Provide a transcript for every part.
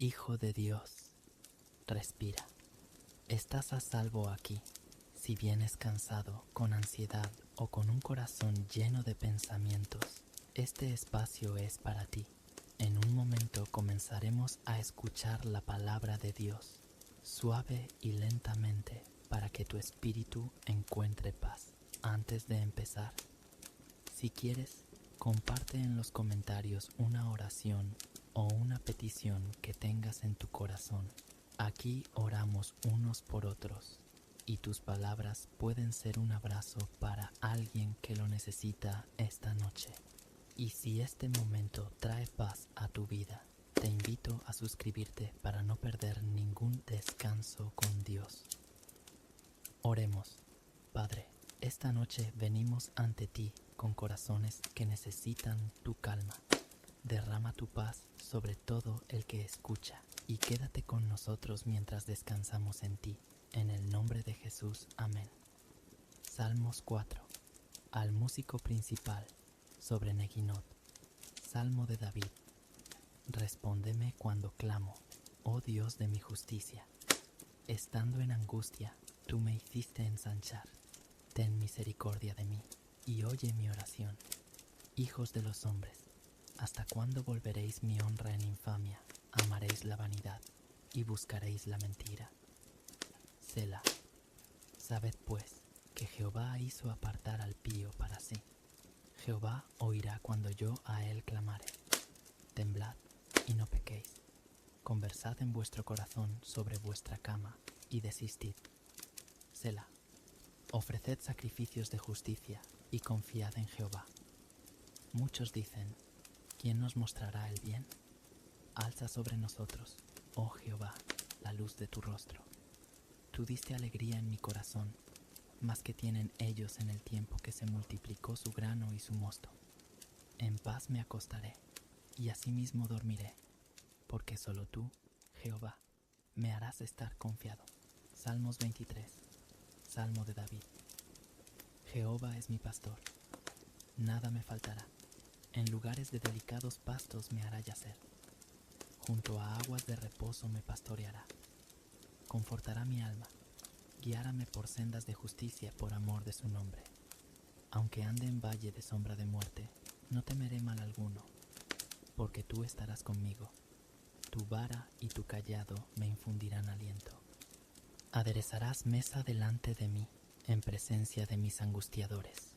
Hijo de Dios, respira. Estás a salvo aquí. Si vienes cansado, con ansiedad o con un corazón lleno de pensamientos, este espacio es para ti. En un momento comenzaremos a escuchar la palabra de Dios, suave y lentamente, para que tu espíritu encuentre paz. Antes de empezar, si quieres, comparte en los comentarios una oración o una petición que tengas en tu corazón. Aquí oramos unos por otros y tus palabras pueden ser un abrazo para alguien que lo necesita esta noche. Y si este momento trae paz a tu vida, te invito a suscribirte para no perder ningún descanso con Dios. Oremos. Padre, esta noche venimos ante ti con corazones que necesitan tu calma. Derrama tu paz sobre todo el que escucha y quédate con nosotros mientras descansamos en ti. En el nombre de Jesús, amén. Salmos 4. Al músico principal, sobre Neguinot. Salmo de David. Respóndeme cuando clamo, oh Dios de mi justicia. Estando en angustia, tú me hiciste ensanchar. Ten misericordia de mí y oye mi oración. Hijos de los hombres, ¿hasta cuándo volveréis mi honra en infamia? Amaréis la vanidad y buscaréis la mentira. Selah. Sabed pues que Jehová hizo apartar al pío para sí. Jehová oirá cuando yo a él clamare. Temblad y no pequéis. Conversad en vuestro corazón sobre vuestra cama y desistid. Selah. Ofreced sacrificios de justicia y confiad en Jehová. Muchos dicen, ¿quién nos mostrará el bien? Alza sobre nosotros, oh Jehová, la luz de tu rostro. Tú diste alegría en mi corazón, más que tienen ellos en el tiempo que se multiplicó su grano y su mosto. En paz me acostaré, y asimismo dormiré, porque solo tú, Jehová, me harás estar confiado. Salmos 23. Salmo de David. Jehová es mi pastor, nada me faltará. En lugares de delicados pastos me hará yacer. Junto a aguas de reposo me pastoreará. Confortará mi alma. Guiárame por sendas de justicia por amor de su nombre. Aunque ande en valle de sombra de muerte, no temeré mal alguno, porque tú estarás conmigo. Tu vara y tu cayado me infundirán aliento. Aderezarás mesa delante de mí, en presencia de mis angustiadores.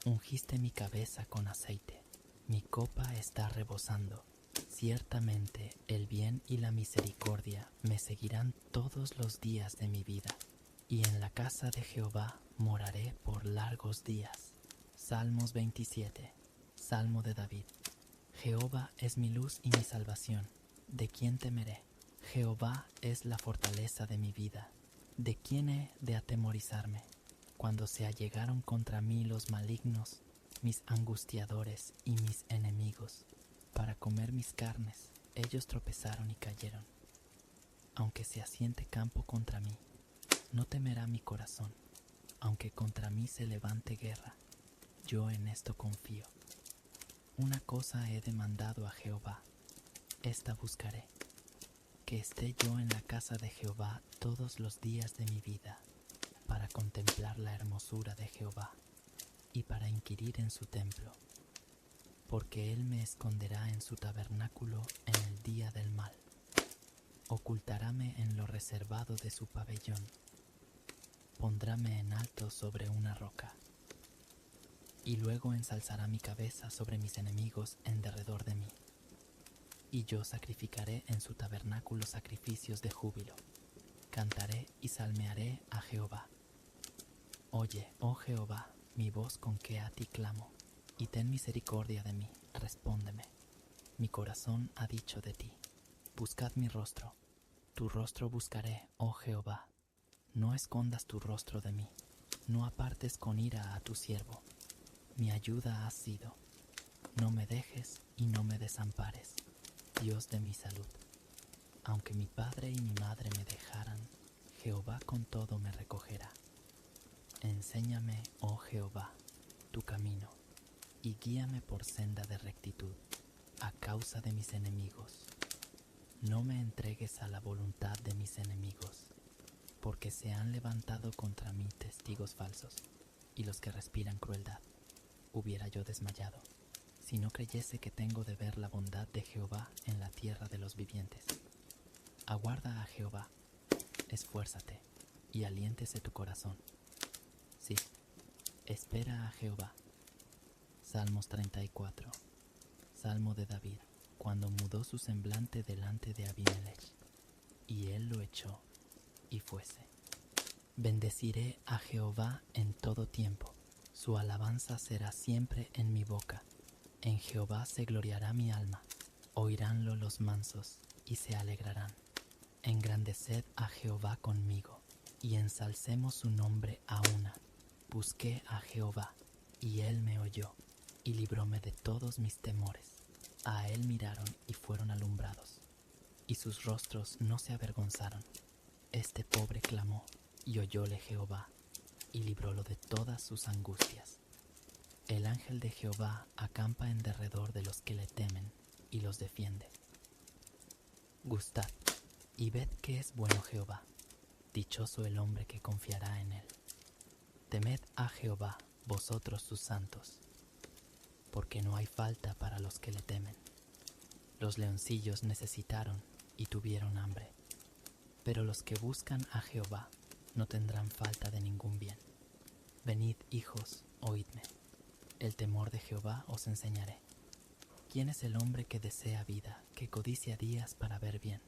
Ungiste mi cabeza con aceite, mi copa está rebosando. Ciertamente el bien y la misericordia me seguirán todos los días de mi vida, y en la casa de Jehová moraré por largos días. Salmos 27. Salmo de David. Jehová es mi luz y mi salvación. ¿De quién temeré? Jehová es la fortaleza de mi vida. ¿De quién he de atemorizarme? Cuando se allegaron contra mí los malignos, mis angustiadores y mis enemigos, para comer mis carnes, ellos tropezaron y cayeron. Aunque se asiente campo contra mí, no temerá mi corazón. Aunque contra mí se levante guerra, yo en esto confío. Una cosa he demandado a Jehová, esta buscaré, que esté yo en la casa de Jehová todos los días de mi vida, para contemplar la hermosura de Jehová y para inquirir en su templo, porque él me esconderá en su tabernáculo en el día del mal, ocultaráme en lo reservado de su pabellón, pondráme en alto sobre una roca, y luego ensalzará mi cabeza sobre mis enemigos en derredor de mí. Y yo sacrificaré en su tabernáculo sacrificios de júbilo, cantaré y salmearé a Jehová. Oye, oh Jehová, mi voz con que a ti clamo, y ten misericordia de mí, respóndeme. Mi corazón ha dicho de ti, buscad mi rostro, tu rostro buscaré, oh Jehová. No escondas tu rostro de mí, no apartes con ira a tu siervo. Mi ayuda has sido, no me dejes y no me desampares, Dios de mi salud. Aunque mi padre y mi madre me dejaran, Jehová con todo me recogerá. Enséñame, oh Jehová, tu camino, y guíame por senda de rectitud, a causa de mis enemigos. No me entregues a la voluntad de mis enemigos, porque se han levantado contra mí testigos falsos, y los que respiran crueldad. Hubiera yo desmayado, si no creyese que tengo de ver la bondad de Jehová en la tierra de los vivientes. Aguarda a Jehová, esfuérzate, y aliéntese tu corazón. Sí, espera a Jehová. Salmos 34. Salmo de David, cuando mudó su semblante delante de Abimelech, y él lo echó, y fuese. Bendeciré a Jehová en todo tiempo, su alabanza será siempre en mi boca. En Jehová se gloriará mi alma, oiránlo los mansos, y se alegrarán. Engrandeced a Jehová conmigo, y ensalcemos su nombre a una. Busqué a Jehová, y él me oyó, y libróme de todos mis temores. A él miraron y fueron alumbrados, y sus rostros no se avergonzaron. Este pobre clamó, y oyóle Jehová, y librólo de todas sus angustias. El ángel de Jehová acampa en derredor de los que le temen, y los defiende. Gustad, y ved que es bueno Jehová, dichoso el hombre que confiará en él. Temed a Jehová, vosotros sus santos, porque no hay falta para los que le temen. Los leoncillos necesitaron y tuvieron hambre, pero los que buscan a Jehová no tendrán falta de ningún bien. Venid, hijos, oídme, el temor de Jehová os enseñaré. ¿Quién es el hombre que desea vida, que codicia días para ver bien?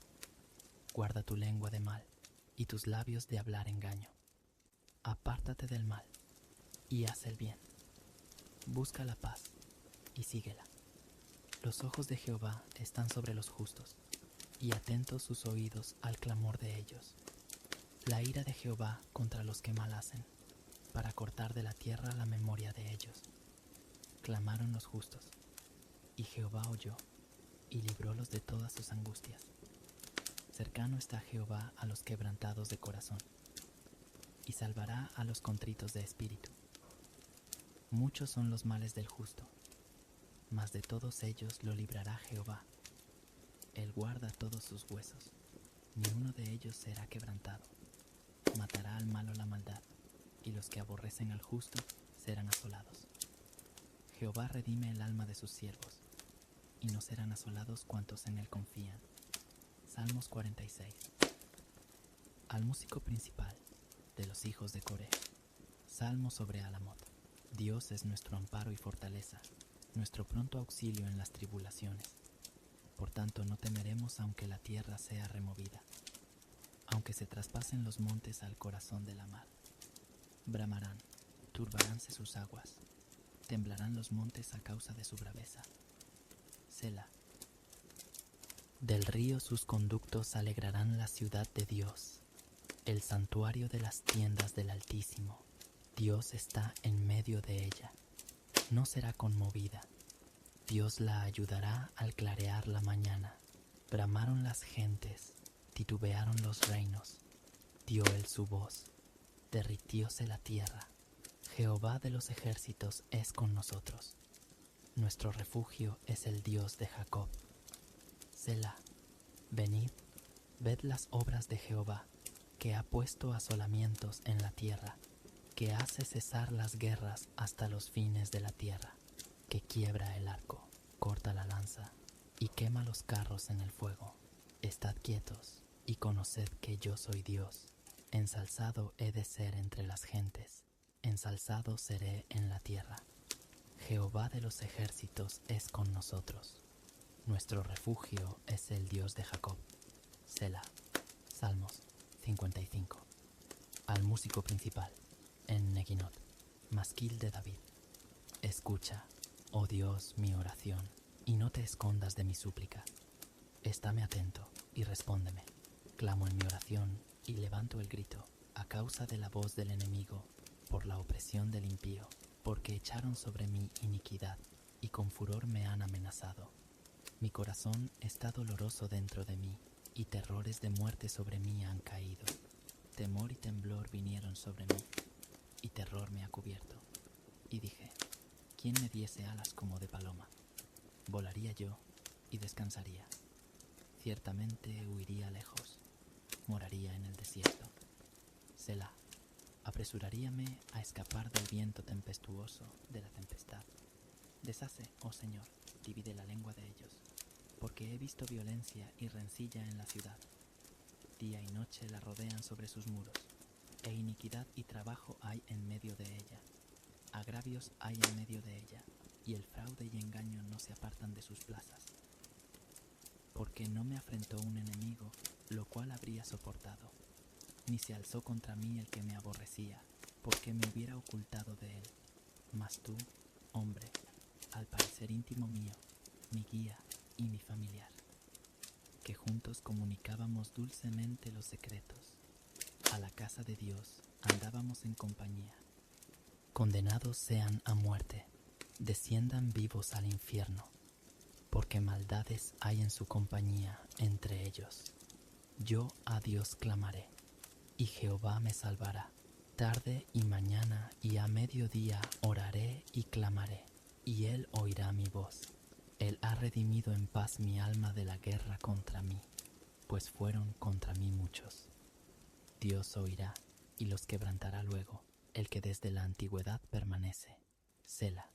Guarda tu lengua de mal y tus labios de hablar engaño. Apártate del mal y haz el bien. Busca la paz y síguela. Los ojos de Jehová están sobre los justos, y atentos sus oídos al clamor de ellos. La ira de Jehová contra los que mal hacen, para cortar de la tierra la memoria de ellos. Clamaron los justos, y Jehová oyó, y librólos de todas sus angustias. Cercano está Jehová a los quebrantados de corazón, y salvará a los contritos de espíritu. Muchos son los males del justo, mas de todos ellos lo librará Jehová. Él guarda todos sus huesos, ni uno de ellos será quebrantado. Matará al malo la maldad, y los que aborrecen al justo serán asolados. Jehová redime el alma de sus siervos, y no serán asolados cuantos en él confían. Salmos 46. Al músico principal de los hijos de Coré. Salmo sobre Alamot. Dios es nuestro amparo y fortaleza, nuestro pronto auxilio en las tribulaciones. Por tanto no temeremos aunque la tierra sea removida, aunque se traspasen los montes al corazón de la mar. Bramarán, turbaránse sus aguas, temblarán los montes a causa de su braveza. Selah. Del río sus conductos alegrarán la ciudad de Dios, el santuario de las tiendas del Altísimo. Dios está en medio de ella, no será conmovida. Dios la ayudará al clarear la mañana. Bramaron las gentes, titubearon los reinos. Dio él su voz, derritióse la tierra. Jehová de los ejércitos es con nosotros. Nuestro refugio es el Dios de Jacob. Selah. Venid, ved las obras de Jehová, que ha puesto asolamientos en la tierra, que hace cesar las guerras hasta los fines de la tierra, que quiebra el arco, corta la lanza y quema los carros en el fuego. Estad quietos y conoced que yo soy Dios. Ensalzado he de ser entre las gentes, ensalzado seré en la tierra. Jehová de los ejércitos es con nosotros. Nuestro refugio es el Dios de Jacob. Selah. Salmos 55. Al músico principal, en Neguinot, masquil de David. Escucha, oh Dios, mi oración, y no te escondas de mi súplica. Estáme atento y respóndeme. Clamo en mi oración y levanto el grito, a causa de la voz del enemigo, por la opresión del impío, porque echaron sobre mí iniquidad, y con furor me han amenazado. Mi corazón está doloroso dentro de mí, y terrores de muerte sobre mí han caído. Temor y temblor vinieron sobre mí, y terror me ha cubierto. Y dije, ¿quién me diese alas como de paloma? Volaría yo y descansaría, Ciertamente huiría lejos, moraría en el desierto. Selah, apresuraríame a escapar del viento tempestuoso, de la tempestad. Deshace, oh Señor, divide la lengua de ellos, porque he visto violencia y rencilla en la ciudad. Día y noche la rodean sobre sus muros, e iniquidad y trabajo hay en medio de ella. Agravios hay en medio de ella, y el fraude y engaño no se apartan de sus plazas. Porque no me afrentó un enemigo, lo cual habría soportado, ni se alzó contra mí el que me aborrecía, porque me hubiera ocultado de él. Mas tú, hombre, al parecer íntimo mío, mi guía y mi familiar, que juntos comunicábamos dulcemente los secretos, a la casa de Dios andábamos en compañía. Condenados sean a muerte, desciendan vivos al infierno, porque maldades hay en su compañía entre ellos. Yo a Dios clamaré, y Jehová me salvará. Tarde y mañana y a mediodía oraré y clamaré, y Él oirá mi voz. Él ha redimido en paz mi alma de la guerra contra mí, pues fueron contra mí muchos. Dios oirá y los quebrantará luego, el que desde la antigüedad permanece. Selah,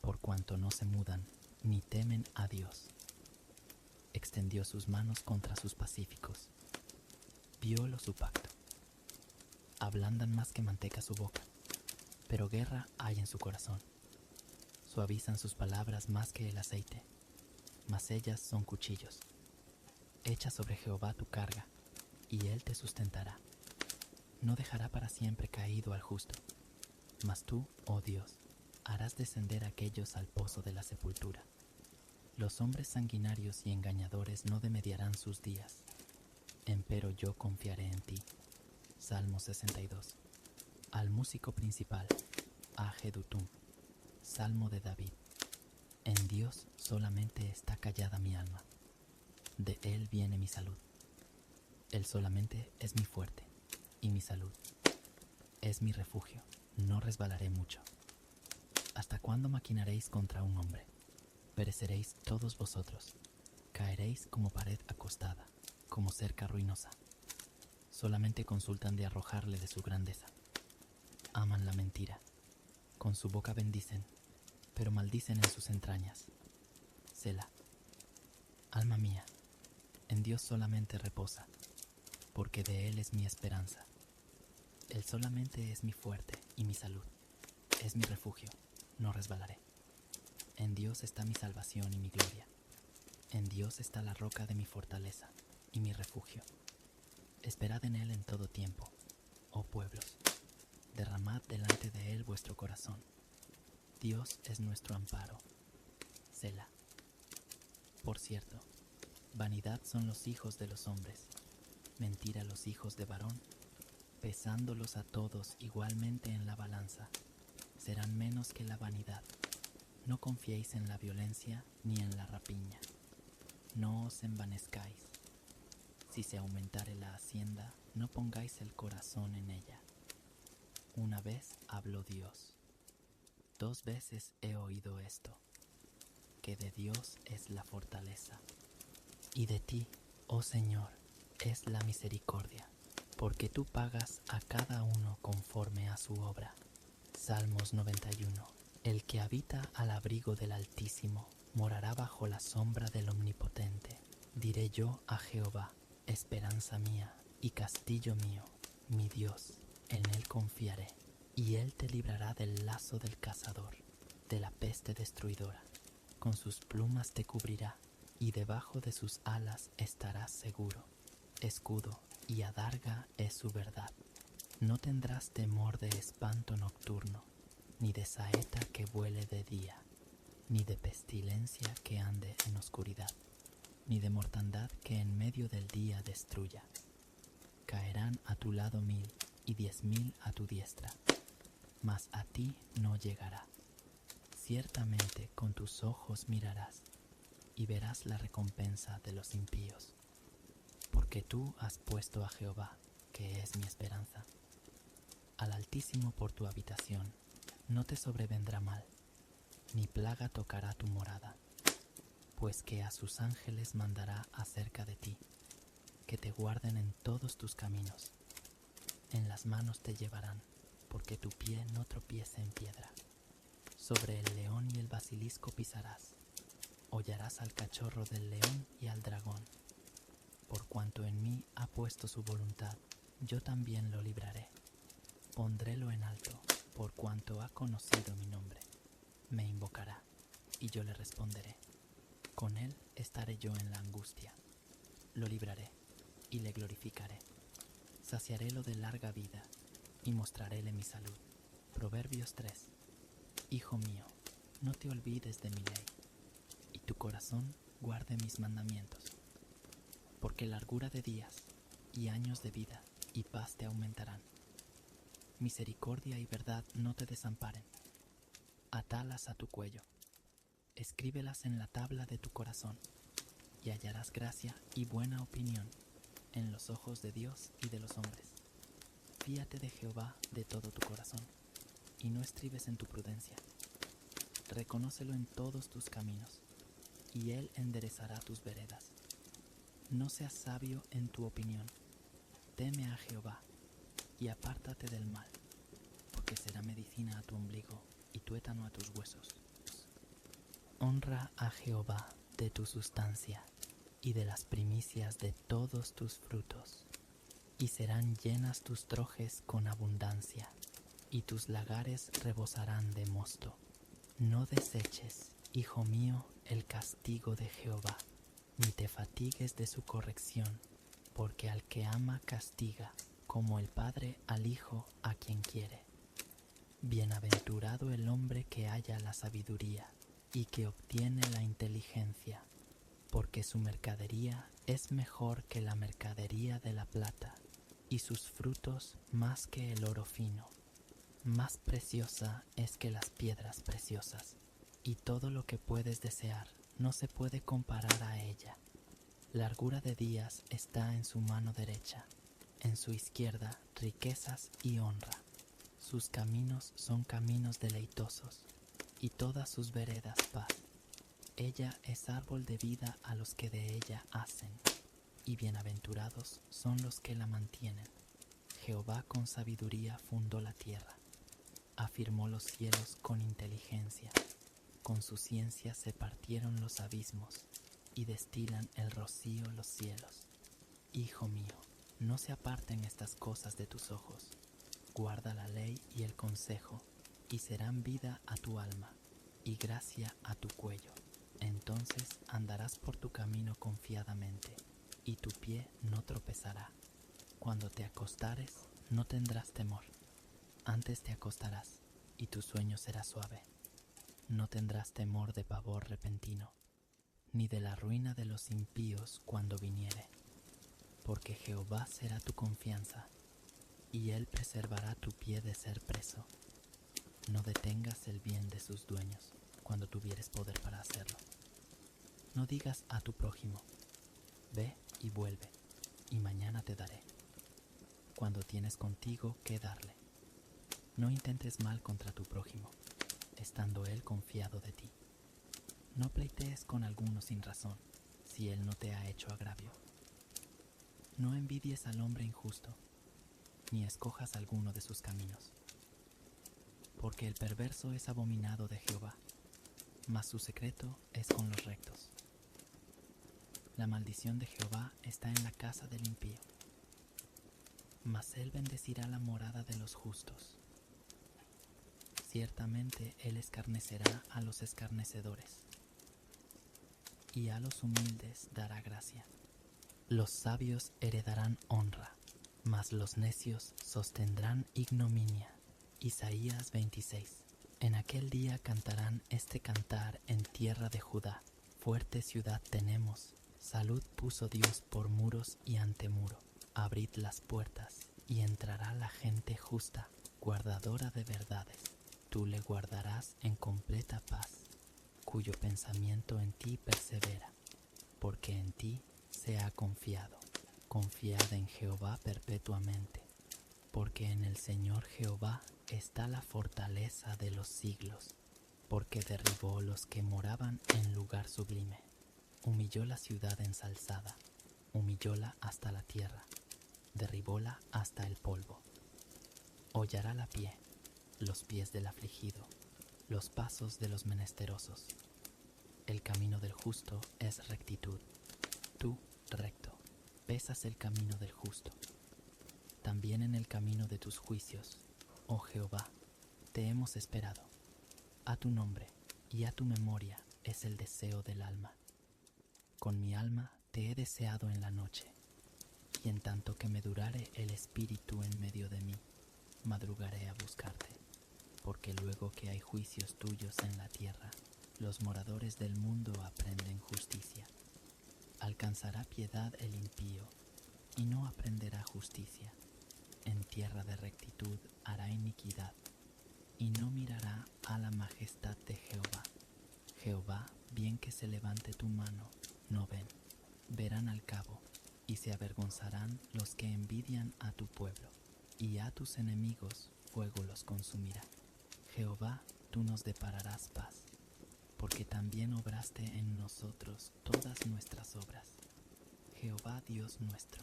por cuanto no se mudan ni temen a Dios. Extendió sus manos contra sus pacíficos. Violo su pacto. Ablandan más que manteca su boca, pero guerra hay en su corazón. Suavizan sus palabras más que el aceite, mas ellas son cuchillos. Echa sobre Jehová tu carga, y él te sustentará. No dejará para siempre caído al justo, mas tú, oh Dios, harás descender a aquellos al pozo de la sepultura. Los hombres sanguinarios y engañadores no demediarán sus días. Empero yo confiaré en ti. Salmo 62. Al músico principal, a Jedutum. Salmo de David. En Dios solamente está callada mi alma. De Él viene mi salud. Él solamente es mi fuerte y mi salud. Es mi refugio. No resbalaré mucho. ¿Hasta cuándo maquinaréis contra un hombre? Pereceréis todos vosotros. Caeréis como pared acostada, como cerca ruinosa. Solamente consultan de arrojarle de su grandeza. Aman la mentira. Con su boca bendicen, pero maldicen en sus entrañas. Selah. Alma mía, en Dios solamente reposa, porque de Él es mi esperanza. Él solamente es mi fuerte y mi salud. Es mi refugio, no resbalaré. En Dios está mi salvación y mi gloria. En Dios está la roca de mi fortaleza y mi refugio. Esperad en Él en todo tiempo, oh pueblos. Derramad delante de Él vuestro corazón. Dios es nuestro amparo. Selah. Por cierto, vanidad son los hijos de los hombres, mentira los hijos de varón. Pesándolos a todos igualmente en la balanza, serán menos que la vanidad. No confiéis en la violencia ni en la rapiña. No os envanezcáis. Si se aumentare la hacienda, no pongáis el corazón en ella. Una vez habló Dios. 2 veces he oído esto, que de Dios es la fortaleza. Y de ti, oh Señor, es la misericordia, porque tú pagas a cada uno conforme a su obra. Salmos 91. El que habita al abrigo del Altísimo morará bajo la sombra del Omnipotente. Diré yo a Jehová, esperanza mía y castillo mío, mi Dios, en él confiaré. Y él te librará del lazo del cazador, de la peste destruidora. Con sus plumas te cubrirá, y debajo de sus alas estarás seguro. Escudo y adarga es su verdad. No tendrás temor de espanto nocturno, ni de saeta que vuele de día, ni de pestilencia que ande en oscuridad, ni de mortandad que en medio del día destruya. Caerán a tu lado 1000 y 10.000 a tu diestra, mas a ti no llegará. Ciertamente con tus ojos mirarás, y verás la recompensa de los impíos. Porque tú has puesto a Jehová, que es mi esperanza, al Altísimo por tu habitación. No te sobrevendrá mal, ni plaga tocará tu morada, pues que a sus ángeles mandará acerca de ti, que te guarden en todos tus caminos. En las manos te llevarán, porque tu pie no tropiece en piedra. Sobre el león y el basilisco pisarás, hollarás al cachorro del león y al dragón. Por cuanto en mí ha puesto su voluntad, yo también lo libraré. Pondrélo en alto, por cuanto ha conocido mi nombre. Me invocará, y yo le responderé. Con él estaré yo en la angustia. Lo libraré, y le glorificaré. Saciarélo de larga vida, y mostraréle mi salud. Proverbios 3. Hijo mío, no te olvides de mi ley, y tu corazón guarde mis mandamientos. Porque largura de días, y años de vida, y paz te aumentarán. Misericordia y verdad no te desamparen. Atalas a tu cuello. Escríbelas en la tabla de tu corazón, y hallarás gracia y buena opinión en los ojos de Dios y de los hombres. Fíate de Jehová de todo tu corazón, y no estribes en tu prudencia. Reconócelo en todos tus caminos, y Él enderezará tus veredas. No seas sabio en tu opinión. Teme a Jehová, y apártate del mal, porque será medicina a tu ombligo y tuétano a tus huesos. Honra a Jehová de tu sustancia y de las primicias de todos tus frutos, y serán llenas tus trojes con abundancia, y tus lagares rebosarán de mosto. No deseches, hijo mío, el castigo de Jehová, ni te fatigues de su corrección, porque al que ama castiga, como el padre al hijo a quien quiere. Bienaventurado el hombre que halla la sabiduría y que obtiene la inteligencia, porque su mercadería es mejor que la mercadería de la plata, y sus frutos más que el oro fino. Más preciosa es que las piedras preciosas, y todo lo que puedes desear no se puede comparar a ella. Largura de días está en su mano derecha, en su izquierda riquezas y honra. Sus caminos son caminos deleitosos, y todas sus veredas paz. Ella es árbol de vida a los que de ella hacen, y bienaventurados son los que la mantienen. Jehová con sabiduría fundó la tierra, afirmó los cielos con inteligencia. Con su ciencia se partieron los abismos, y destilan el rocío los cielos. Hijo mío, no se aparten estas cosas de tus ojos. Guarda la ley y el consejo, y serán vida a tu alma, y gracia a tu cuello. Entonces andarás por tu camino confiadamente, y tu pie no tropezará. Cuando te acostares, no tendrás temor. Antes te acostarás, y tu sueño será suave. No tendrás temor de pavor repentino, ni de la ruina de los impíos cuando viniere. Porque Jehová será tu confianza, y Él preservará tu pie de ser preso. No detengas el bien de sus dueños cuando tuvieres poder para hacerlo. No digas a tu prójimo, ve y vuelve, y mañana te daré, cuando tienes contigo que darle. No intentes mal contra tu prójimo, estando él confiado de ti. No pleitees con alguno sin razón, si él no te ha hecho agravio. No envidies al hombre injusto, ni escojas alguno de sus caminos. Porque el perverso es abominado de Jehová, mas su secreto es con los rectos. La maldición de Jehová está en la casa del impío, mas él bendecirá la morada de los justos. Ciertamente él escarnecerá a los escarnecedores, y a los humildes dará gracia. Los sabios heredarán honra, mas los necios sostendrán ignominia. Isaías 26. En aquel día cantarán este cantar en tierra de Judá. Fuerte ciudad tenemos, salud puso Dios por muros y antemuro. Abrid las puertas, y entrará la gente justa, guardadora de verdades. Tú le guardarás en completa paz, cuyo pensamiento en ti persevera, porque en ti se ha confiado. Confiad en Jehová perpetuamente, porque en el Señor Jehová está la fortaleza de los siglos, porque derribó los que moraban en lugar sublime. Humilló la ciudad ensalzada, humillóla hasta la tierra, derribóla hasta el polvo. Hollará la pie, los pies del afligido, los pasos de los menesterosos. El camino del justo es rectitud. Tú, recto, pesas el camino del justo. También en el camino de tus juicios, oh Jehová, te hemos esperado. A tu nombre y a tu memoria es el deseo del alma. Con mi alma te he deseado en la noche, y en tanto que me durare el espíritu en medio de mí, madrugaré a buscarte, porque luego que hay juicios tuyos en la tierra, los moradores del mundo aprenden justicia. Alcanzará piedad el impío, y no aprenderá justicia. En tierra de rectitud hará iniquidad, y no mirará a la majestad de Jehová. Jehová, bien que se levante tu mano, no ven, verán al cabo, y se avergonzarán los que envidian a tu pueblo, y a tus enemigos fuego los consumirá. Jehová, tú nos depararás paz, porque también obraste en nosotros todas nuestras obras. Jehová Dios nuestro,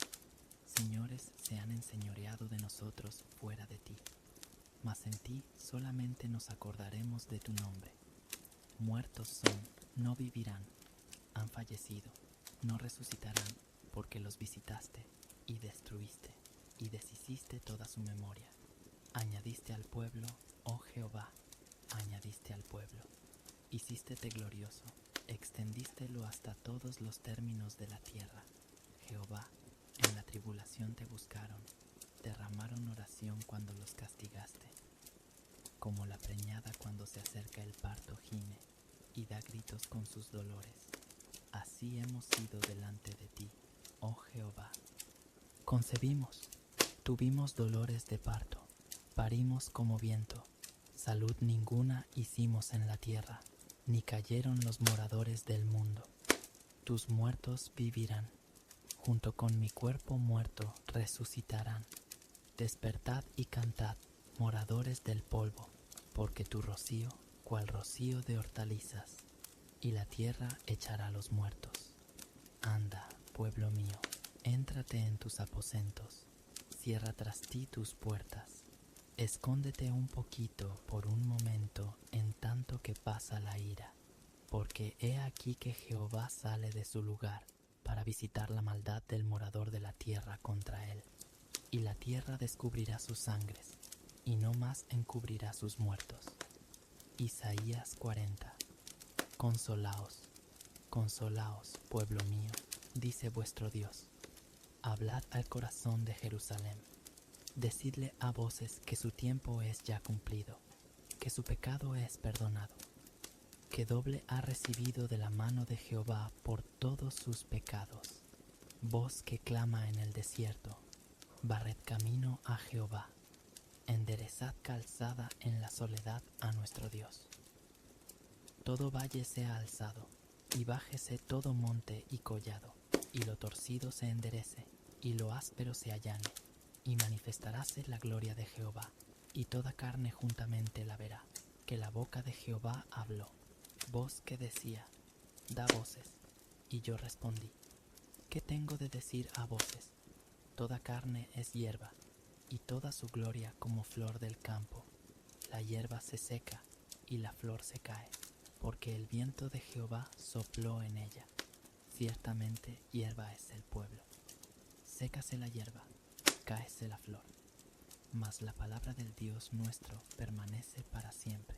señores se han enseñoreado de nosotros fuera de ti, mas en ti solamente nos acordaremos de tu nombre. Muertos son, no vivirán, han fallecido, no resucitarán, porque los visitaste y destruiste y deshiciste toda su memoria. Añadiste al pueblo, oh Jehová, añadiste al pueblo. Hicístete glorioso, extendístelo hasta todos los términos de la tierra. Jehová, en la tribulación te buscaron, derramaron oración cuando los castigaste. Como la preñada cuando se acerca el parto gime y da gritos con sus dolores. Así hemos sido delante de ti, oh Jehová. Concebimos, tuvimos dolores de parto, parimos como viento, salud ninguna hicimos en la tierra, ni cayeron los moradores del mundo. Tus muertos vivirán, junto con mi cuerpo muerto resucitarán. Despertad y cantad, moradores del polvo, porque tu rocío, cual rocío de hortalizas, y la tierra echará los muertos. Anda, pueblo mío, éntrate en tus aposentos, cierra tras ti tus puertas, escóndete un poquito por un momento en tanto que pasa la ira, porque he aquí que Jehová sale de su lugar para visitar la maldad del morador de la tierra contra él, y la tierra descubrirá sus sangres, y no más encubrirá sus muertos. Isaías 40. Consolaos, consolaos, pueblo mío, dice vuestro Dios. Hablad al corazón de Jerusalén. Decidle a voces que su tiempo es ya cumplido, que su pecado es perdonado, que doble ha recibido de la mano de Jehová por todos sus pecados. Voz que clama en el desierto, barred camino a Jehová, enderezad calzada en la soledad a nuestro Dios. Todo valle sea alzado, y bájese todo monte y collado, y lo torcido se enderece, y lo áspero se allane, y manifestaráse la gloria de Jehová, y toda carne juntamente la verá, que la boca de Jehová habló. Voz que decía, da voces, y yo respondí, ¿qué tengo de decir a voces? Toda carne es hierba, y toda su gloria como flor del campo. La hierba se seca, y la flor se cae, porque el viento de Jehová sopló en ella. Ciertamente hierba es el pueblo. Sécase la hierba, cáese la flor. Mas la palabra del Dios nuestro permanece para siempre.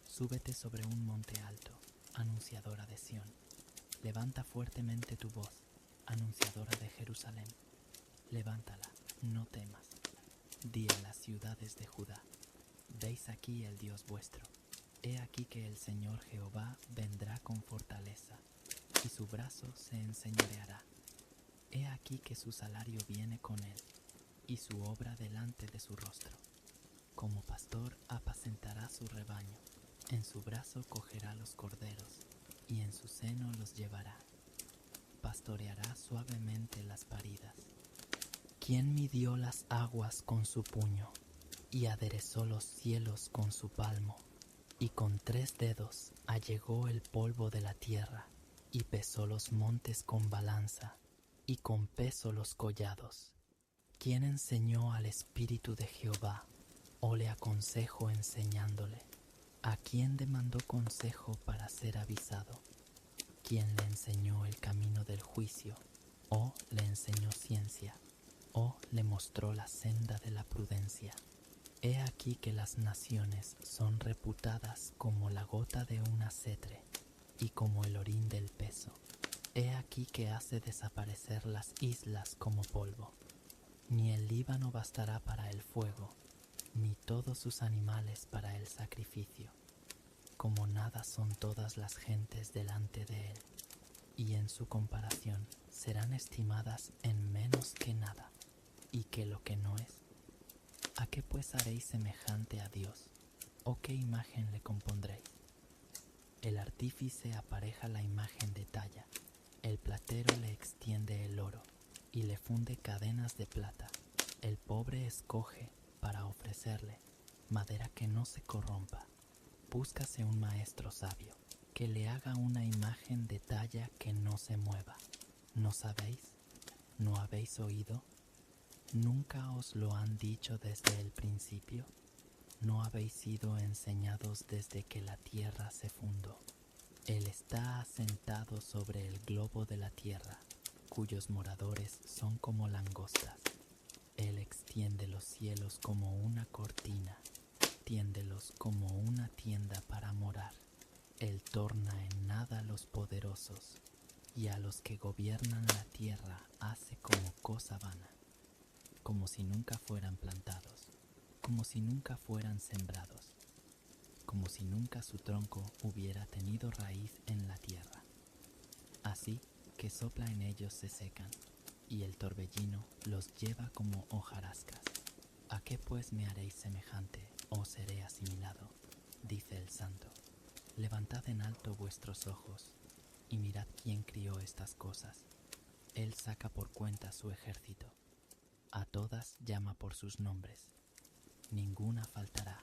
Súbete sobre un monte alto, anunciadora de Sión. Levanta fuertemente tu voz, anunciadora de Jerusalén. Levántala, no temas. Di a las ciudades de Judá, veis aquí el Dios vuestro. He aquí que el Señor Jehová vendrá con fortaleza, y su brazo se enseñoreará. He aquí que su salario viene con él, y su obra delante de su rostro. Como pastor apacentará su rebaño, en su brazo cogerá los corderos, y en su seno los llevará. Pastoreará suavemente las paridas. ¿Quién midió las aguas con su puño, y aderezó los cielos con su palmo? Y con 3 dedos allegó el polvo de la tierra, y pesó los montes con balanza, y con peso los collados. ¿Quién enseñó al Espíritu de Jehová, o le aconsejó enseñándole? ¿A quién demandó consejo para ser avisado? ¿Quién le enseñó el camino del juicio, o le enseñó ciencia, o le mostró la senda de la prudencia? He aquí que las naciones son reputadas como la gota de un acetre y como el orín del peso. He aquí que hace desaparecer las islas como polvo. Ni el Líbano bastará para el fuego, ni todos sus animales para el sacrificio. Como nada son todas las gentes delante de él, y en su comparación serán estimadas en menos que nada, y que lo que no es. ¿A qué pues haréis semejante a Dios? ¿O qué imagen le compondréis? El artífice apareja la imagen de talla, el platero le extiende el oro, y le funde cadenas de plata. El pobre escoge para ofrecerle madera que no se corrompa. Búscase un maestro sabio, que le haga una imagen de talla que no se mueva. ¿No sabéis? ¿No habéis oído? ¿Nunca os lo han dicho desde el principio? ¿No habéis sido enseñados desde que la tierra se fundó? Él está asentado sobre el globo de la tierra, cuyos moradores son como langostas. Él extiende los cielos como una cortina, tiéndelos como una tienda para morar. Él torna en nada a los poderosos, y a los que gobiernan la tierra hace como cosa vana, como si nunca fueran plantados, como si nunca fueran sembrados, como si nunca su tronco hubiera tenido raíz en la tierra. Así que sopla en ellos se secan, y el torbellino los lleva como hojarascas. ¿A qué pues me haréis semejante, o seré asimilado? Dice el Santo. Levantad en alto vuestros ojos, y mirad quién crió estas cosas. Él saca por cuenta su ejército. A todas llama por sus nombres. Ninguna faltará.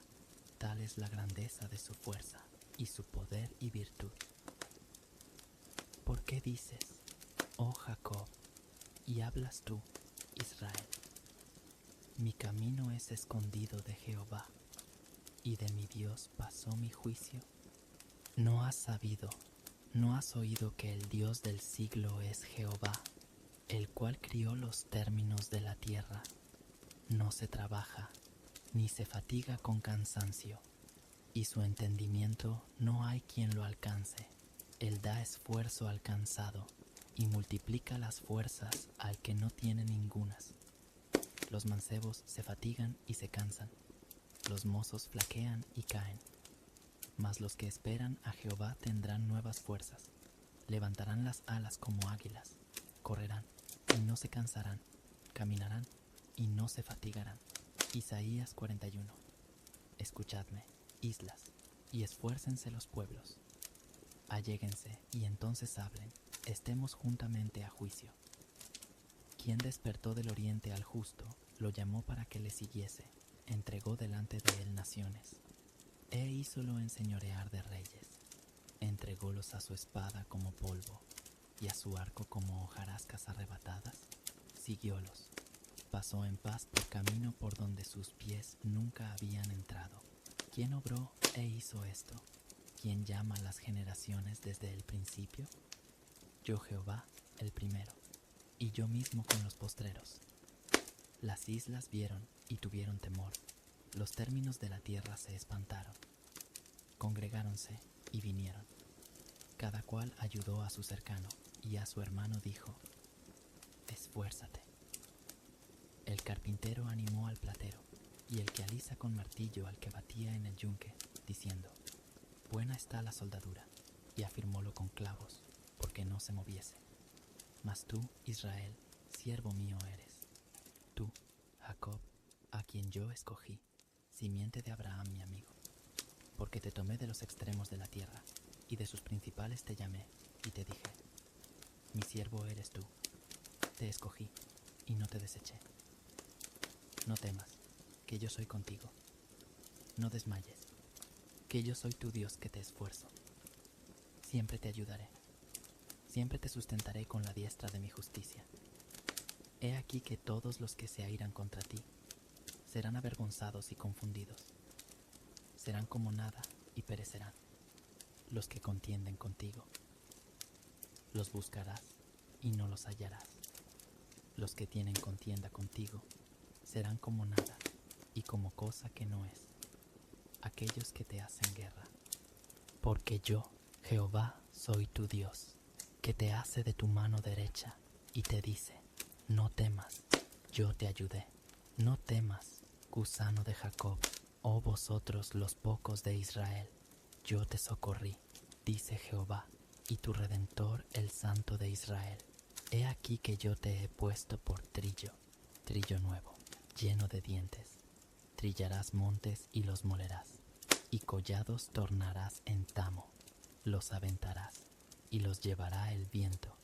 Tal es la grandeza de su fuerza, y su poder y virtud. ¿Por qué dices, oh Jacob, y hablas tú, Israel? Mi camino es escondido de Jehová, y de mi Dios pasó mi juicio. ¿No has sabido, no has oído que el Dios del siglo es Jehová, el cual crió los términos de la tierra? No se trabaja, ni se fatiga con cansancio, y su entendimiento no hay quien lo alcance. Él da esfuerzo al cansado, y multiplica las fuerzas al que no tiene ningunas. Los mancebos se fatigan y se cansan, los mozos flaquean y caen. Mas los que esperan a Jehová tendrán nuevas fuerzas, levantarán las alas como águilas, correrán y no se cansarán, caminarán y no se fatigarán. Isaías 41. Escuchadme, islas, y esfuércense los pueblos. Alléguense y entonces hablen, estemos juntamente a juicio. Quien despertó del oriente al justo, lo llamó para que le siguiese, entregó delante de él naciones. Hízolo enseñorear de reyes, entrególos a su espada como polvo, y a su arco como hojarascas arrebatadas. Siguiólos, pasó en paz por camino por donde sus pies nunca habían entrado. ¿Quién obró e hizo esto? ¿Quién llama las generaciones desde el principio? Yo Jehová, el primero, y yo mismo con los postreros. Las islas vieron y tuvieron temor, los términos de la tierra se espantaron. Congregáronse y vinieron. Cada cual ayudó a su cercano, y a su hermano dijo, esfuérzate. El carpintero animó al platero, y el que alisa con martillo al que batía en el yunque, diciendo, buena está la soldadura, y afirmólo con clavos, porque no se moviese. Mas tú, Israel, siervo mío eres. Tú, Jacob, a quien yo escogí, simiente de Abraham mi amigo. Porque te tomé de los extremos de la tierra, y de sus principales te llamé, y te dije, mi siervo eres tú. Te escogí, y no te deseché. No temas, que yo soy contigo. No desmayes, que yo soy tu Dios que te esfuerzo. Siempre te ayudaré. Siempre te sustentaré con la diestra de mi justicia. He aquí que todos los que se airan contra ti serán avergonzados y confundidos. Serán como nada y perecerán los que contienden contigo. Los buscarás y no los hallarás. Los que tienen contienda contigo serán como nada y como cosa que no es, aquellos que te hacen guerra. Porque yo, Jehová, soy tu Dios, que te hace de tu mano derecha y te dice: no temas, yo te ayudé. No temas, gusano de Jacob, oh vosotros los pocos de Israel, yo te socorrí, dice Jehová, y tu Redentor, el Santo de Israel. He aquí que yo te he puesto por trillo, trillo nuevo, lleno de dientes. Trillarás montes y los molerás, y collados tornarás en tamo. Los aventarás, y los llevará el viento,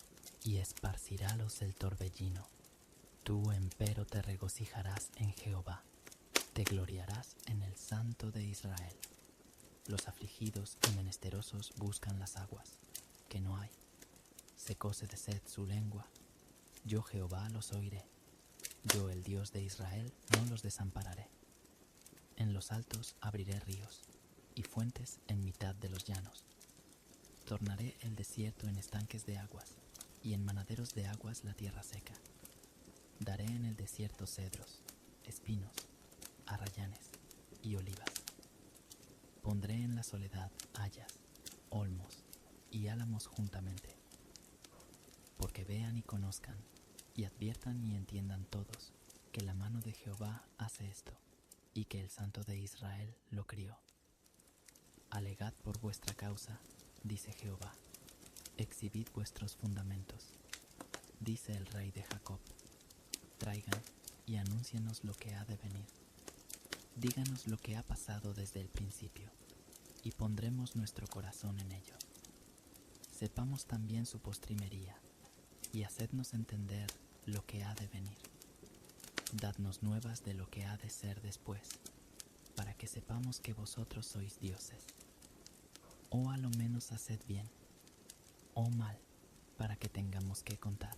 y esparcirálos el torbellino. Tú, empero, te regocijarás en Jehová, te gloriarás en el Santo de Israel. Los afligidos y menesterosos buscan las aguas, que no hay. Secóse de sed su lengua. Yo, Jehová, los oiré. Yo, el Dios de Israel, no los desampararé. En los altos abriré ríos, y fuentes en mitad de los llanos. Tornaré el desierto en estanques de aguas, y en manaderos de aguas la tierra seca. Daré en el desierto cedros, espinos, arrayanes y olivas. Pondré en la soledad hayas, olmos y álamos juntamente, porque vean y conozcan, y adviertan y entiendan todos, que la mano de Jehová hace esto, y que el Santo de Israel lo crió. Alegad por vuestra causa, dice Jehová, exhibid vuestros fundamentos, dice el Rey de Jacob. Traigan y anúncienos lo que ha de venir. Díganos lo que ha pasado desde el principio, y pondremos nuestro corazón en ello. Sepamos también su postrimería, y hacednos entender lo que ha de venir. Dadnos nuevas de lo que ha de ser después, para que sepamos que vosotros sois dioses. O a lo menos haced bien, o mal, para que tengamos que contar,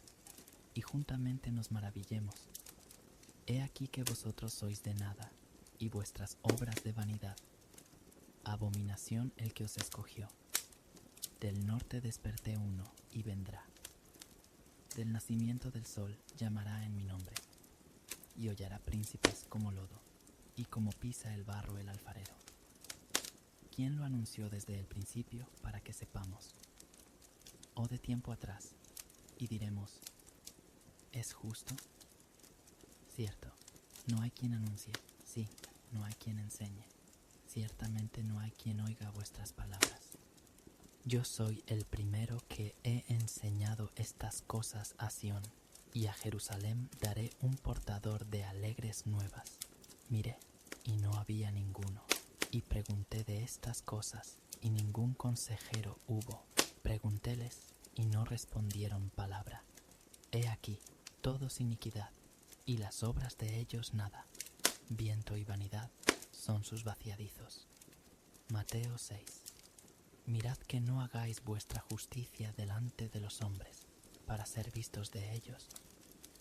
y juntamente nos maravillemos. He aquí que vosotros sois de nada, y vuestras obras de vanidad. Abominación el que os escogió. Del norte desperté uno, y vendrá. Del nacimiento del sol llamará en mi nombre, y hollará príncipes como lodo, y como pisa el barro el alfarero. ¿Quién lo anunció desde el principio para que sepamos? O de tiempo atrás, y diremos: ¿es justo? Cierto, no hay quien anuncie, sí, no hay quien enseñe. Ciertamente no hay quien oiga vuestras palabras. Yo soy el primero que he enseñado estas cosas a Sión, y a Jerusalén daré un portador de alegres nuevas. Miré, y no había ninguno, y pregunté de estas cosas, y ningún consejero hubo. Preguntéles, y no respondieron palabra. He aquí, todos iniquidad, y las obras de ellos nada. Viento y vanidad son sus vaciadizos. Mateo 6. Mirad que no hagáis vuestra justicia delante de los hombres, para ser vistos de ellos.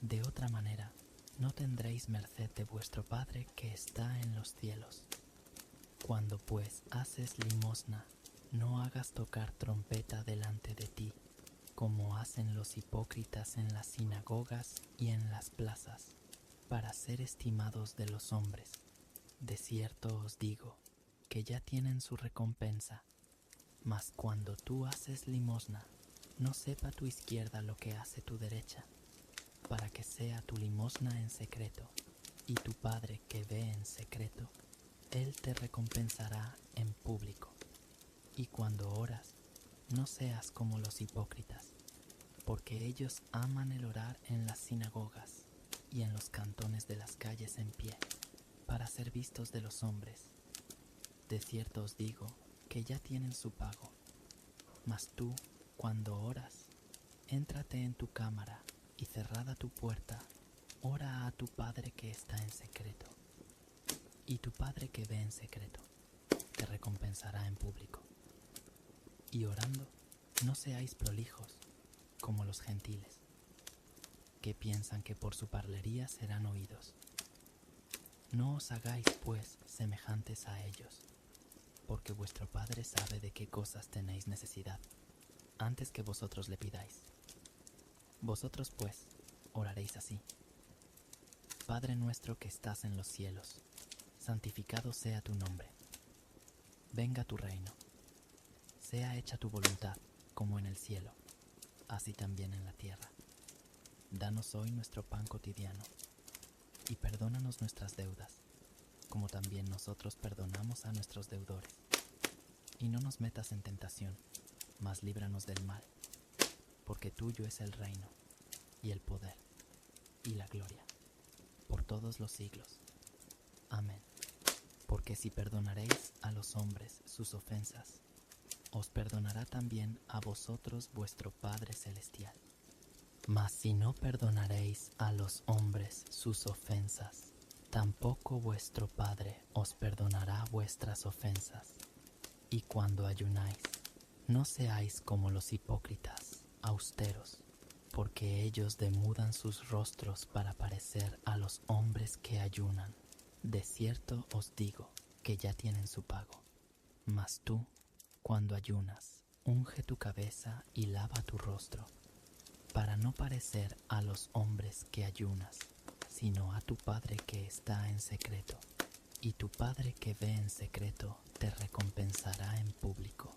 De otra manera, no tendréis merced de vuestro Padre que está en los cielos. Cuando pues haces limosna, no hagas tocar trompeta delante de ti, como hacen los hipócritas en las sinagogas y en las plazas, para ser estimados de los hombres. De cierto os digo, que ya tienen su recompensa. Mas cuando tú haces limosna, no sepa tu izquierda lo que hace tu derecha, para que sea tu limosna en secreto, y tu Padre que ve en secreto, Él te recompensará en público. Y cuando oras, no seas como los hipócritas, porque ellos aman el orar en las sinagogas y en los cantones de las calles en pie, para ser vistos de los hombres. De cierto os digo, que ya tienen su pago. Mas tú, cuando oras, éntrate en tu cámara, y cerrada tu puerta, ora a tu Padre que está en secreto. Y tu Padre que ve en secreto, te recompensará en público. Y orando, no seáis prolijos, como los gentiles, que piensan que por su parlería serán oídos. No os hagáis, pues, semejantes a ellos, porque vuestro Padre sabe de qué cosas tenéis necesidad, antes que vosotros le pidáis. Vosotros, pues, oraréis así: Padre nuestro que estás en los cielos, santificado sea tu nombre. Venga tu reino. Sea hecha tu voluntad, como en el cielo, así también en la tierra. Danos hoy nuestro pan cotidiano, y perdónanos nuestras deudas, como también nosotros perdonamos a nuestros deudores. Y no nos metas en tentación, mas líbranos del mal, porque tuyo es el reino, y el poder, y la gloria, por todos los siglos. Amén. Porque si perdonaréis a los hombres sus ofensas, os perdonará también a vosotros vuestro Padre Celestial. Mas si no perdonaréis a los hombres sus ofensas, tampoco vuestro Padre os perdonará vuestras ofensas. Y cuando ayunáis, no seáis como los hipócritas, austeros, porque ellos demudan sus rostros para parecer a los hombres que ayunan. De cierto os digo que ya tienen su pago. Mas tú, cuando ayunas, unge tu cabeza y lava tu rostro, para no parecer a los hombres que ayunas, sino a tu Padre que está en secreto, y tu Padre que ve en secreto te recompensará en público.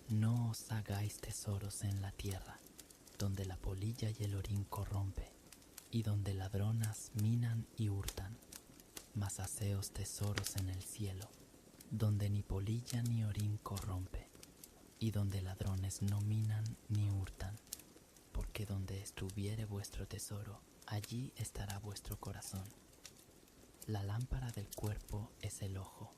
No os hagáis tesoros en la tierra, donde la polilla y el orín corrompe, y donde ladronas minan y hurtan, mas haceos tesoros en el cielo, donde ni polilla ni orín corrompe, y donde ladrones no minan ni hurtan, porque donde estuviere vuestro tesoro, allí estará vuestro corazón. La lámpara del cuerpo es el ojo,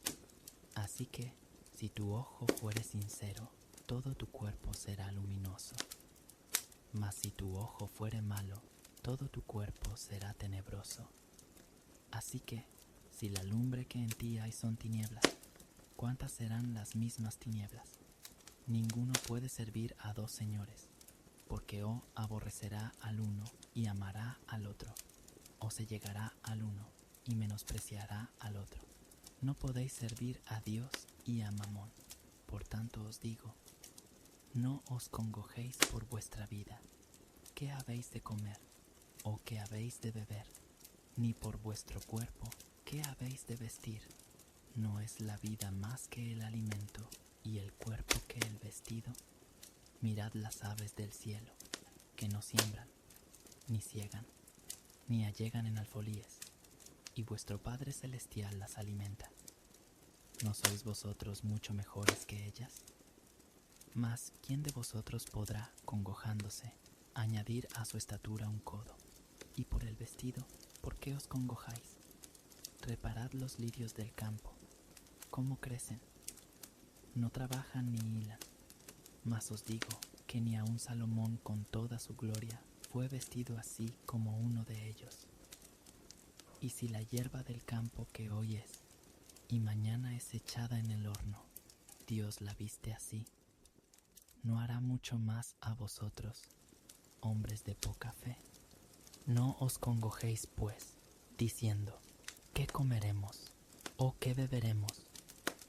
así que si tu ojo fuere sincero, todo tu cuerpo será luminoso. Mas si tu ojo fuere malo, todo tu cuerpo será tenebroso. Así que, si la lumbre que en ti hay son tinieblas, ¿cuántas serán las mismas tinieblas? Ninguno puede servir a dos señores, porque o aborrecerá al uno y amará al otro, o se llegará al uno y menospreciará al otro. No podéis servir a Dios y a Mamón. Por tanto os digo, no os congojéis por vuestra vida, qué habéis de comer o qué habéis de beber, ni por vuestro cuerpo, qué habéis de vestir. ¿No es la vida más que el alimento y el cuerpo que el vestido? Mirad las aves del cielo, que no siembran, ni ciegan, ni allegan en alfolíes, y vuestro Padre Celestial las alimenta. ¿No sois vosotros mucho mejores que ellas? Mas, ¿quién de vosotros podrá, congojándose, añadir a su estatura un codo? Y por el vestido, ¿por qué os congojáis? Reparad los lirios del campo, cómo crecen, no trabajan ni hilan. Mas os digo que ni aun Salomón con toda su gloria fue vestido así como uno de ellos. Y si la hierba del campo que hoy es, y mañana es echada en el horno, Dios la viste así, ¿no hará mucho más a vosotros, hombres de poca fe? No os congojéis, pues, diciendo, ¿qué comeremos? ¿O qué beberemos?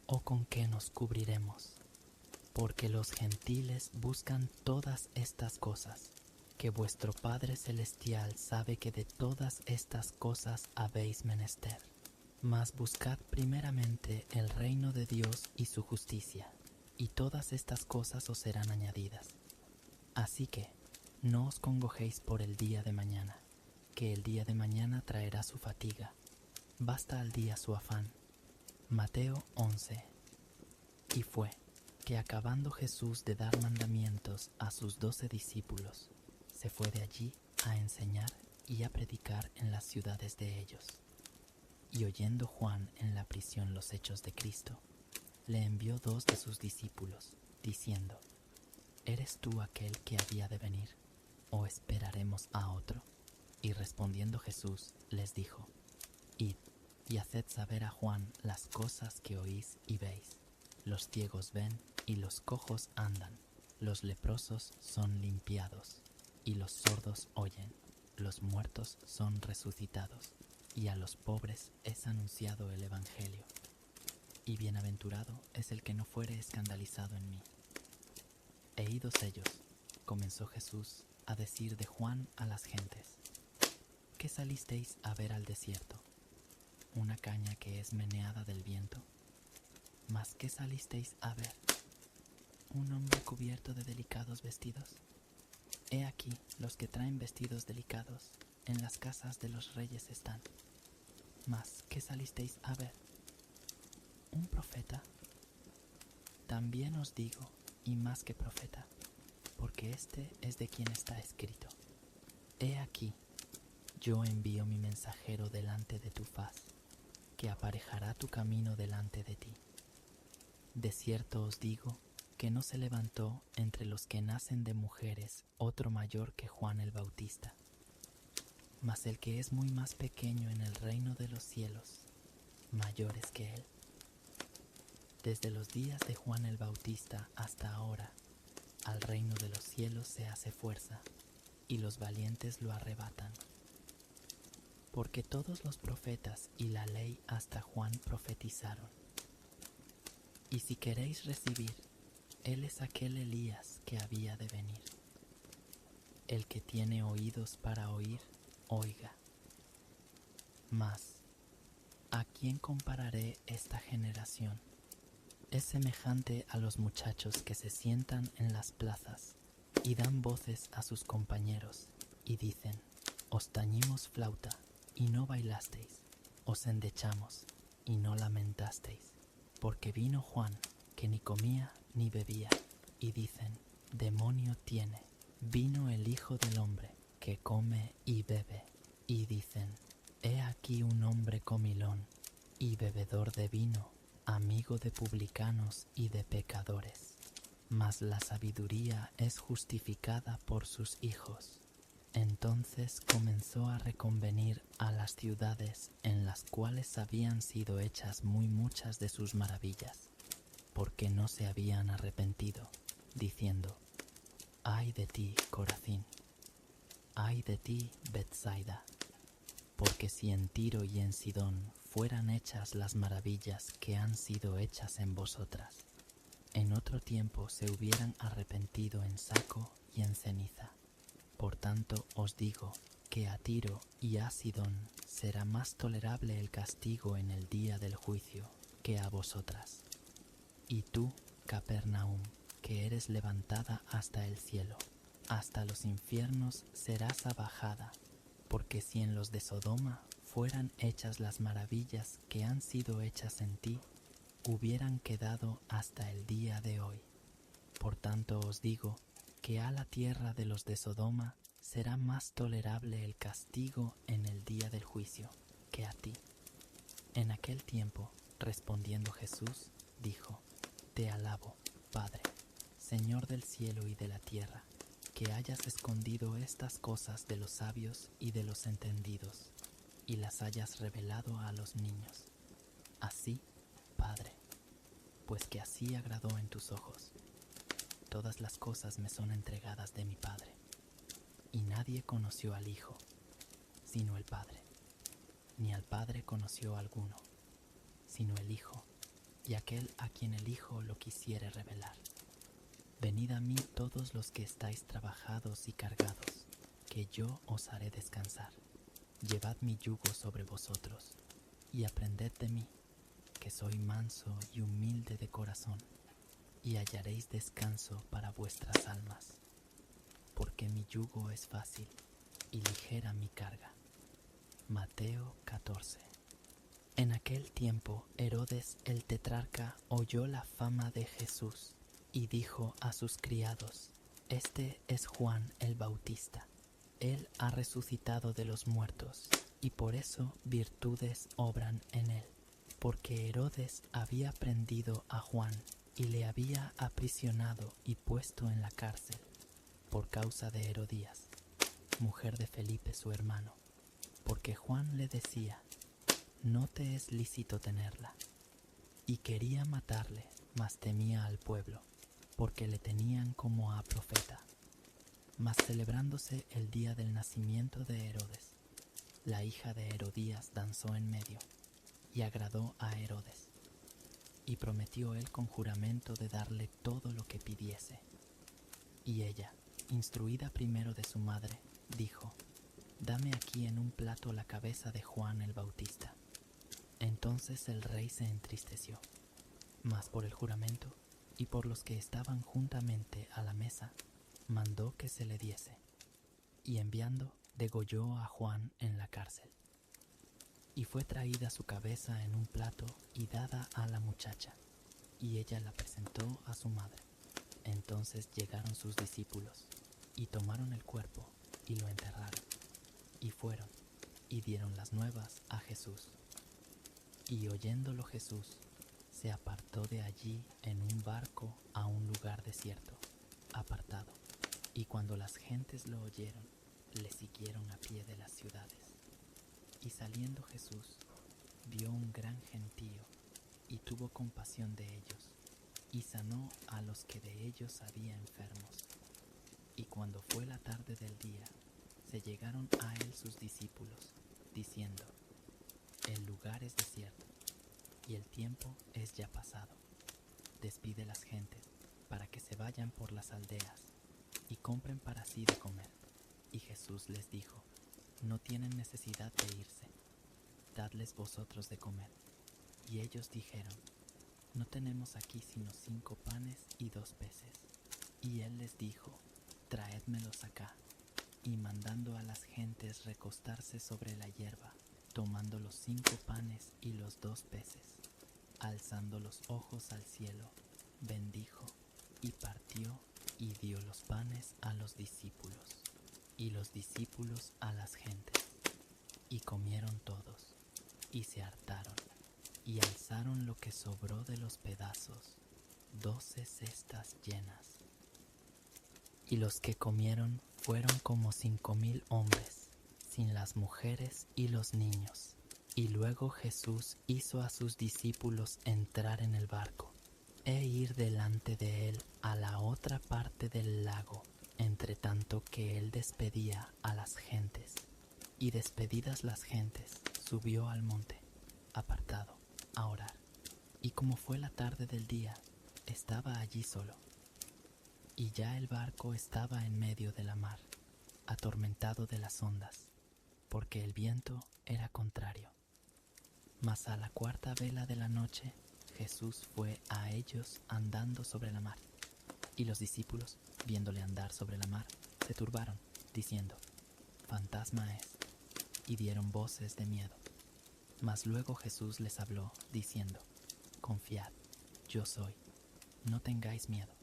¿O con qué nos cubriremos? Porque los gentiles buscan todas estas cosas, que vuestro Padre Celestial sabe que de todas estas cosas habéis menester. Mas buscad primeramente el reino de Dios y su justicia, y todas estas cosas os serán añadidas. Así que, no os congojéis por el día de mañana, que el día de mañana traerá su fatiga. Basta al día su afán. Mateo 11. Y fue que acabando Jesús de dar mandamientos a sus 12 discípulos, se fue de allí a enseñar y a predicar en las ciudades de ellos. Y oyendo Juan en la prisión los hechos de Cristo, le envió 2 de sus discípulos, diciendo, ¿eres tú aquel que había de venir, o esperaremos a otro? Y respondiendo Jesús les dijo, id y haced saber a Juan las cosas que oís y veis. Los ciegos ven y los cojos andan, los leprosos son limpiados, y los sordos oyen, los muertos son resucitados, y a los pobres es anunciado el Evangelio. Y bienaventurado es el que no fuere escandalizado en mí. E idos ellos, comenzó Jesús a decir de Juan a las gentes: ¿Qué salisteis a ver al desierto? ¿Una caña que es meneada del viento? ¿Mas qué salisteis a ver? ¿Un hombre cubierto de delicados vestidos? He aquí los que traen vestidos delicados, en las casas de los reyes están. ¿Mas qué salisteis a ver? ¿Un profeta? También os digo, y más que profeta, porque este es de quien está escrito: He aquí, yo envío mi mensajero delante de tu faz, que aparejará tu camino delante de ti. De cierto os digo que no se levantó entre los que nacen de mujeres otro mayor que Juan el Bautista. Mas el que es muy más pequeño en el reino de los cielos, mayor es que él. Desde los días de Juan el Bautista hasta ahora, al reino de los cielos se hace fuerza, y los valientes lo arrebatan. Porque todos los profetas y la ley hasta Juan profetizaron. Y si queréis recibir, él es aquel Elías que había de venir. El que tiene oídos para oír, oiga. Mas, ¿a quién compararé esta generación? Es semejante a los muchachos que se sientan en las plazas y dan voces a sus compañeros y dicen: Os tañimos flauta y no bailasteis, os endechamos y no lamentasteis, porque vino Juan, que ni comía ni bebía, y dicen: Demonio tiene. Vino el Hijo del Hombre, que come y bebe, y dicen: He aquí un hombre comilón y bebedor de vino, amigo de publicanos y de pecadores. Mas la sabiduría es justificada por sus hijos. Entonces comenzó a reconvenir a las ciudades en las cuales habían sido hechas muy muchas de sus maravillas, porque no se habían arrepentido, diciendo: Ay de ti, Corazín, ay de ti, Betsaida, porque si en Tiro y en Sidón fueran hechas las maravillas que han sido hechas en vosotras, en otro tiempo se hubieran arrepentido en saco y en ceniza. Por tanto os digo que a Tiro y a Sidón será más tolerable el castigo en el día del juicio que a vosotras. Y tú, Capernaum, que eres levantada hasta el cielo, hasta los infiernos serás abajada, porque si en los de Sodoma fueran hechas las maravillas que han sido hechas en ti, hubieran quedado hasta el día de hoy. Por tanto os digo que a la tierra de los de Sodoma será más tolerable el castigo en el día del juicio que a ti. En aquel tiempo, respondiendo Jesús, dijo: Te alabo, Padre, Señor del cielo y de la tierra, que hayas escondido estas cosas de los sabios y de los entendidos, y las hayas revelado a los niños. Así, Padre, pues que así agradó en tus ojos. Todas las cosas me son entregadas de mi Padre, y nadie conoció al Hijo, sino el Padre, ni al Padre conoció alguno, sino el Hijo, y aquel a quien el Hijo lo quisiere revelar. Venid a mí todos los que estáis trabajados y cargados, que yo os haré descansar. Llevad mi yugo sobre vosotros, y aprended de mí, que soy manso y humilde de corazón, y hallaréis descanso para vuestras almas, porque mi yugo es fácil y ligera mi carga. Mateo 14. En aquel tiempo Herodes el tetrarca oyó la fama de Jesús y dijo a sus criados: Este es Juan el Bautista. Él ha resucitado de los muertos, y por eso virtudes obran en él, porque Herodes había prendido a Juan y le había aprisionado y puesto en la cárcel por causa de Herodías, mujer de Felipe su hermano, porque Juan le decía: No te es lícito tenerla. Y quería matarle, mas temía al pueblo, porque le tenían como a profeta. Mas celebrándose el día del nacimiento de Herodes, la hija de Herodías danzó en medio, y agradó a Herodes, y prometió él con juramento de darle todo lo que pidiese. Y ella, instruida primero de su madre, dijo: Dame aquí en un plato la cabeza de Juan el Bautista. Entonces el rey se entristeció, mas por el juramento y por los que estaban juntamente a la mesa, mandó que se le diese, y enviando, degolló a Juan en la cárcel. Y fue traída su cabeza en un plato y dada a la muchacha, y ella la presentó a su madre. Entonces llegaron sus discípulos, y tomaron el cuerpo, y lo enterraron, y fueron, y dieron las nuevas a Jesús. Y oyéndolo Jesús, se apartó de allí en un barco a un lugar desierto, apartado. Y cuando las gentes lo oyeron, le siguieron a pie de las ciudades. Y saliendo Jesús, vio un gran gentío, y tuvo compasión de ellos, y sanó a los que de ellos había enfermos. Y cuando fue la tarde del día, se llegaron a él sus discípulos, diciendo: El lugar es desierto, y el tiempo es ya pasado. Despide las gentes, para que se vayan por las aldeas, y compren para sí de comer. Y Jesús les dijo: No tienen necesidad de irse, dadles vosotros de comer. Y ellos dijeron: No tenemos aquí sino 5 panes y 2 peces. Y él les dijo: Traédmelos acá. Y mandando a las gentes recostarse sobre la hierba, tomando los 5 panes y los 2 peces, alzando los ojos al cielo, bendijo, y partió, y dio los panes a los discípulos, y los discípulos a las gentes. Y comieron todos, y se hartaron, y alzaron lo que sobró de los pedazos, 12 cestas llenas. Y los que comieron fueron como 5,000 hombres, sin las mujeres y los niños. Y luego Jesús hizo a sus discípulos entrar en el barco, e ir delante de él a la otra parte del lago, entre tanto que él despedía a las gentes. Y despedidas las gentes, subió al monte, apartado, a orar. Y como fue la tarde del día, estaba allí solo. Y ya el barco estaba en medio de la mar, atormentado de las ondas, porque el viento era contrario. Mas a la 4ª vela de la noche, Jesús fue a ellos andando sobre la mar. Y los discípulos, viéndole andar sobre la mar, se turbaron, diciendo: Fantasma es, y dieron voces de miedo. Mas luego Jesús les habló, diciendo: Confiad, yo soy, no tengáis miedo.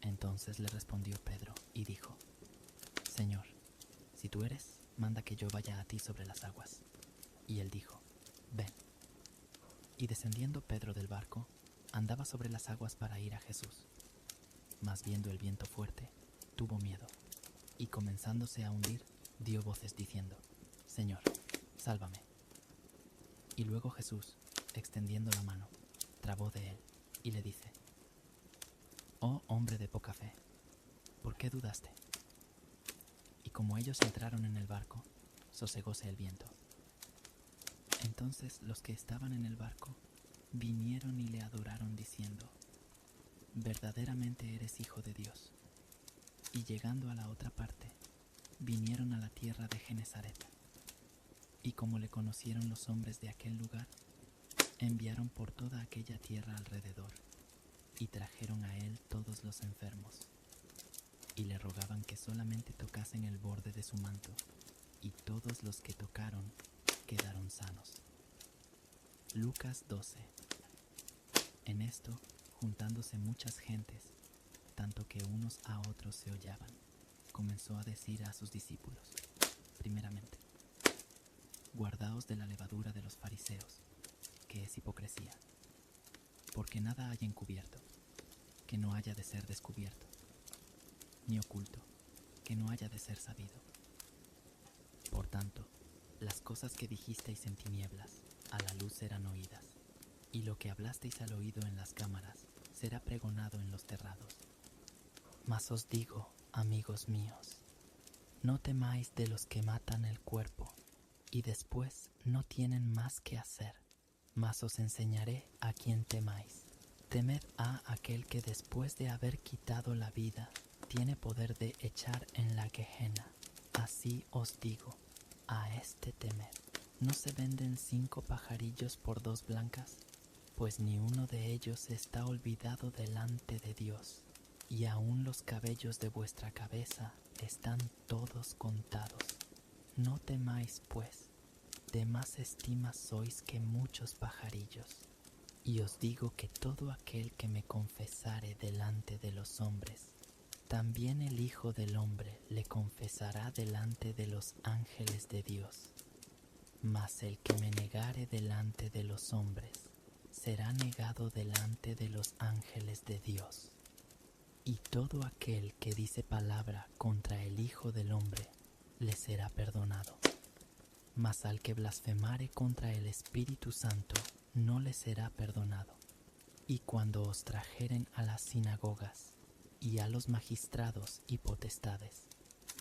Entonces le respondió Pedro y dijo: Señor, si tú eres, manda que yo vaya a ti sobre las aguas. Y él dijo: Ven. Y descendiendo Pedro del barco, andaba sobre las aguas para ir a Jesús. Mas viendo el viento fuerte, tuvo miedo, y comenzándose a hundir, dio voces diciendo: Señor, sálvame. Y luego Jesús, extendiendo la mano, trabó de él, y le dice: Oh hombre de poca fe, ¿por qué dudaste? Y como ellos entraron en el barco, sosegóse el viento. Entonces los que estaban en el barco vinieron y le adoraron diciendo: Verdaderamente eres Hijo de Dios. Y llegando a la otra parte, vinieron a la tierra de Genesaret. Y como le conocieron los hombres de aquel lugar, enviaron por toda aquella tierra alrededor, y trajeron a él todos los enfermos, y le rogaban que solamente tocasen el borde de su manto, y todos los que tocaron quedaron sanos. Lucas 12. En esto, juntándose muchas gentes, tanto que unos a otros se hollaban, comenzó a decir a sus discípulos: primeramente, guardaos de la levadura de los fariseos, que es hipocresía, porque nada hay encubierto, que no haya de ser descubierto, ni oculto, que no haya de ser sabido. Por tanto, las cosas que dijisteis en tinieblas, a la luz serán oídas, y lo que hablasteis al oído en las cámaras, será pregonado en los terrados. Mas os digo amigos míos, no temáis de los que matan el cuerpo, y después no tienen más que hacer, mas os enseñaré a quién temáis. Temed a aquel que después de haber quitado la vida, tiene poder de echar en la Gehenna. Así os digo, a este temed. ¿No se venden 5 pajarillos por 2 blancas? Pues ni uno de ellos está olvidado delante de Dios, y aun los cabellos de vuestra cabeza están todos contados. No temáis, pues, de más estima sois que muchos pajarillos. Y os digo que todo aquel que me confesare delante de los hombres, también el Hijo del Hombre le confesará delante de los ángeles de Dios. Mas el que me negare delante de los hombres, será negado delante de los ángeles de Dios. Y todo aquel que dice palabra contra el Hijo del Hombre, le será perdonado. Mas al que blasfemare contra el Espíritu Santo, no le será perdonado. Y cuando os trajeren a las sinagogas, y a los magistrados y potestades,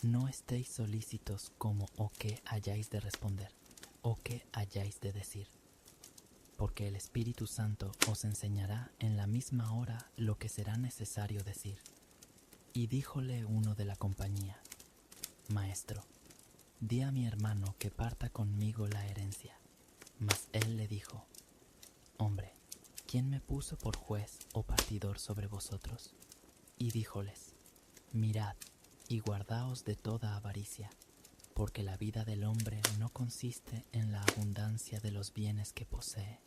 no estéis solícitos como o qué hayáis de responder, o qué hayáis de decir, porque el Espíritu Santo os enseñará en la misma hora lo que será necesario decir. Y díjole uno de la compañía: Maestro, di a mi hermano que parta conmigo la herencia. Mas él le dijo: Hombre, ¿quién me puso por juez o partidor sobre vosotros? Y díjoles: Mirad y guardaos de toda avaricia, porque la vida del hombre no consiste en la abundancia de los bienes que posee.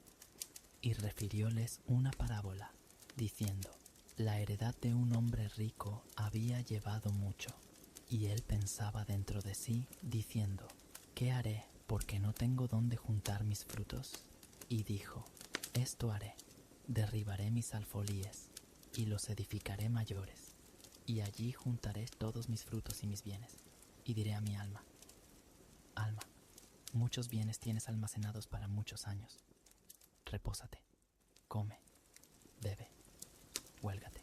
Y refirióles una parábola, diciendo: La heredad de un hombre rico había llevado mucho, y él pensaba dentro de sí, diciendo: ¿Qué haré, porque no tengo dónde juntar mis frutos? Y dijo: Esto haré: derribaré mis alfolíes, y los edificaré mayores, y allí juntaré todos mis frutos y mis bienes. Y diré a mi alma: Alma, muchos bienes tienes almacenados para muchos años. Repósate, come, bebe, huélgate.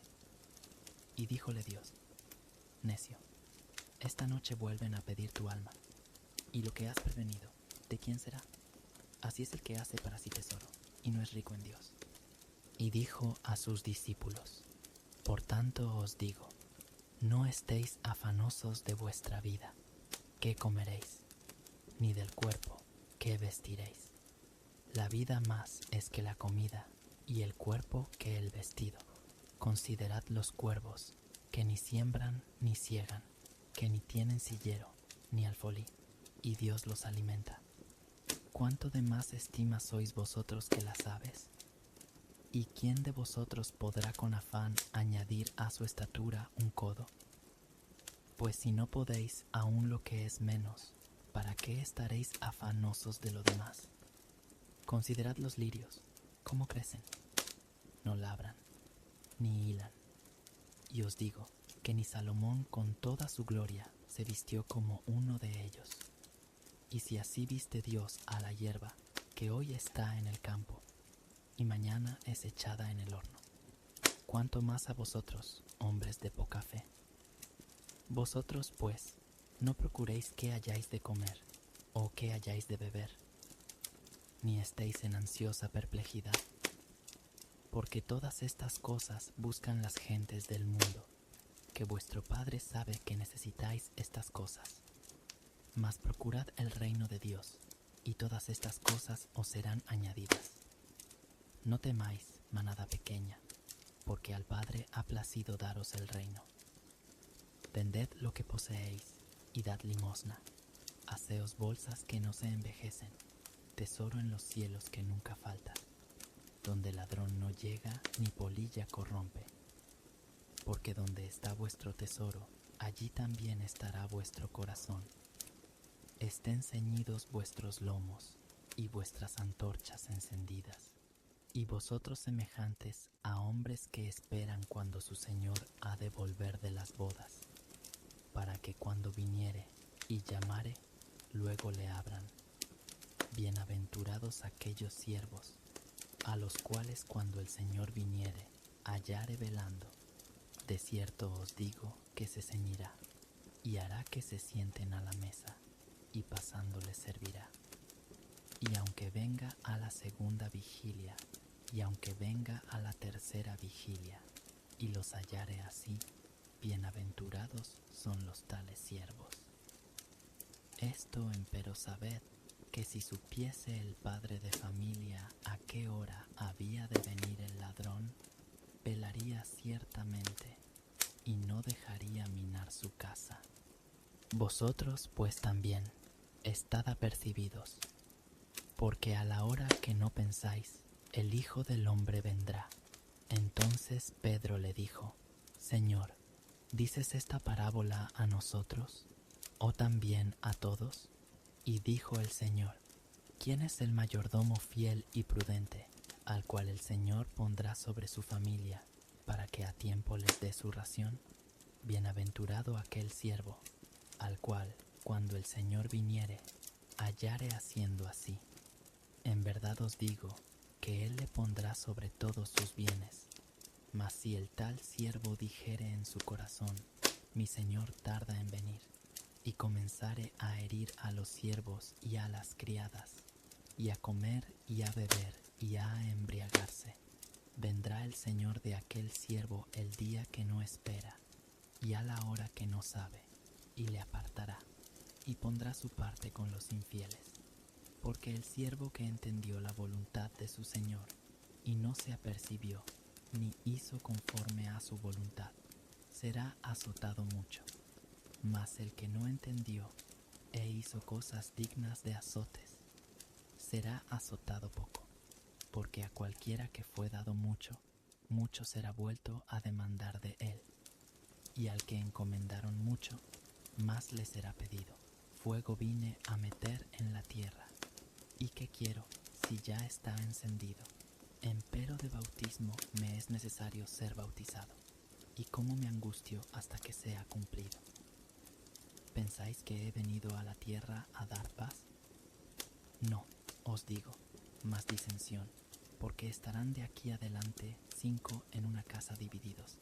Y díjole Dios: Necio, esta noche vuelven a pedir tu alma, y lo que has prevenido, ¿de quién será? Así es el que hace para sí tesoro, y no es rico en Dios. Y dijo a sus discípulos: Por tanto os digo, no estéis afanosos de vuestra vida, qué comeréis, ni del cuerpo, qué vestiréis. La vida más es que la comida, y el cuerpo que el vestido. Considerad los cuervos, que ni siembran ni siegan, que ni tienen cillero ni alfolí, y Dios los alimenta. ¿Cuánto de más estima sois vosotros que las aves? ¿Y quién de vosotros podrá con afán añadir a su estatura un codo? Pues si no podéis aún lo que es menos, ¿para qué estaréis afanosos de lo demás? Considerad los lirios, cómo crecen. No labran, ni hilan. Y os digo que ni Salomón con toda su gloria se vistió como uno de ellos. Y si así viste Dios a la hierba, que hoy está en el campo, y mañana es echada en el horno, ¿cuánto más a vosotros, hombres de poca fe? Vosotros, pues, no procuréis qué hayáis de comer, o qué hayáis de beber, ni estéis en ansiosa perplejidad, porque todas estas cosas buscan las gentes del mundo, que vuestro Padre sabe que necesitáis estas cosas. Mas procurad el reino de Dios, y todas estas cosas os serán añadidas. No temáis, manada pequeña, porque al Padre ha placido daros el reino. Vended lo que poseéis, y dad limosna. Haceos bolsas que no se envejecen, tesoro en los cielos que nunca falta, donde ladrón no llega ni polilla corrompe. Porque donde está vuestro tesoro, allí también estará vuestro corazón. Estén ceñidos vuestros lomos y vuestras antorchas encendidas, y vosotros semejantes a hombres que esperan cuando su Señor ha de volver de las bodas, para que cuando viniere y llamare, luego le abran. Bienaventurados aquellos siervos, a los cuales cuando el Señor viniere hallare velando. De cierto os digo que se ceñirá y hará que se sienten a la mesa, y pasando les servirá. Y aunque venga a la segunda vigilia, y aunque venga a la tercera vigilia, y los hallare así, bienaventurados son los tales siervos. Esto empero sabed, que si supiese el padre de familia a qué hora había de venir el ladrón, velaría ciertamente, y no dejaría minar su casa. Vosotros pues también, estad apercibidos, porque a la hora que no pensáis, el Hijo del Hombre vendrá. Entonces Pedro le dijo: Señor, ¿dices esta parábola a nosotros, o también a todos? Y dijo el Señor: ¿Quién es el mayordomo fiel y prudente, al cual el Señor pondrá sobre su familia, para que a tiempo les dé su ración? Bienaventurado aquel siervo, al cual, cuando el Señor viniere, hallare haciendo así. En verdad os digo, que Él le pondrá sobre todos sus bienes. Mas si el tal siervo dijere en su corazón: mi Señor tarda en venir, y comenzare a herir a los siervos y a las criadas, y a comer y a beber y a embriagarse, vendrá el Señor de aquel siervo el día que no espera, y a la hora que no sabe, y le apartará, y pondrá su parte con los infieles. Porque el siervo que entendió la voluntad de su Señor, y no se apercibió, ni hizo conforme a su voluntad, será azotado mucho. Mas el que no entendió, e hizo cosas dignas de azotes, será azotado poco. Porque a cualquiera que fue dado mucho, mucho será vuelto a demandar de él. Y al que encomendaron mucho, más le será pedido. Fuego vine a meter en la tierra. ¿Y qué quiero, si ya está encendido? Empero de bautismo me es necesario ser bautizado. ¿Y cómo me angustio hasta que sea cumplido? ¿Pensáis que he venido a la tierra a dar paz? No, os digo, mas disensión, porque estarán de aquí adelante 5 en una casa divididos,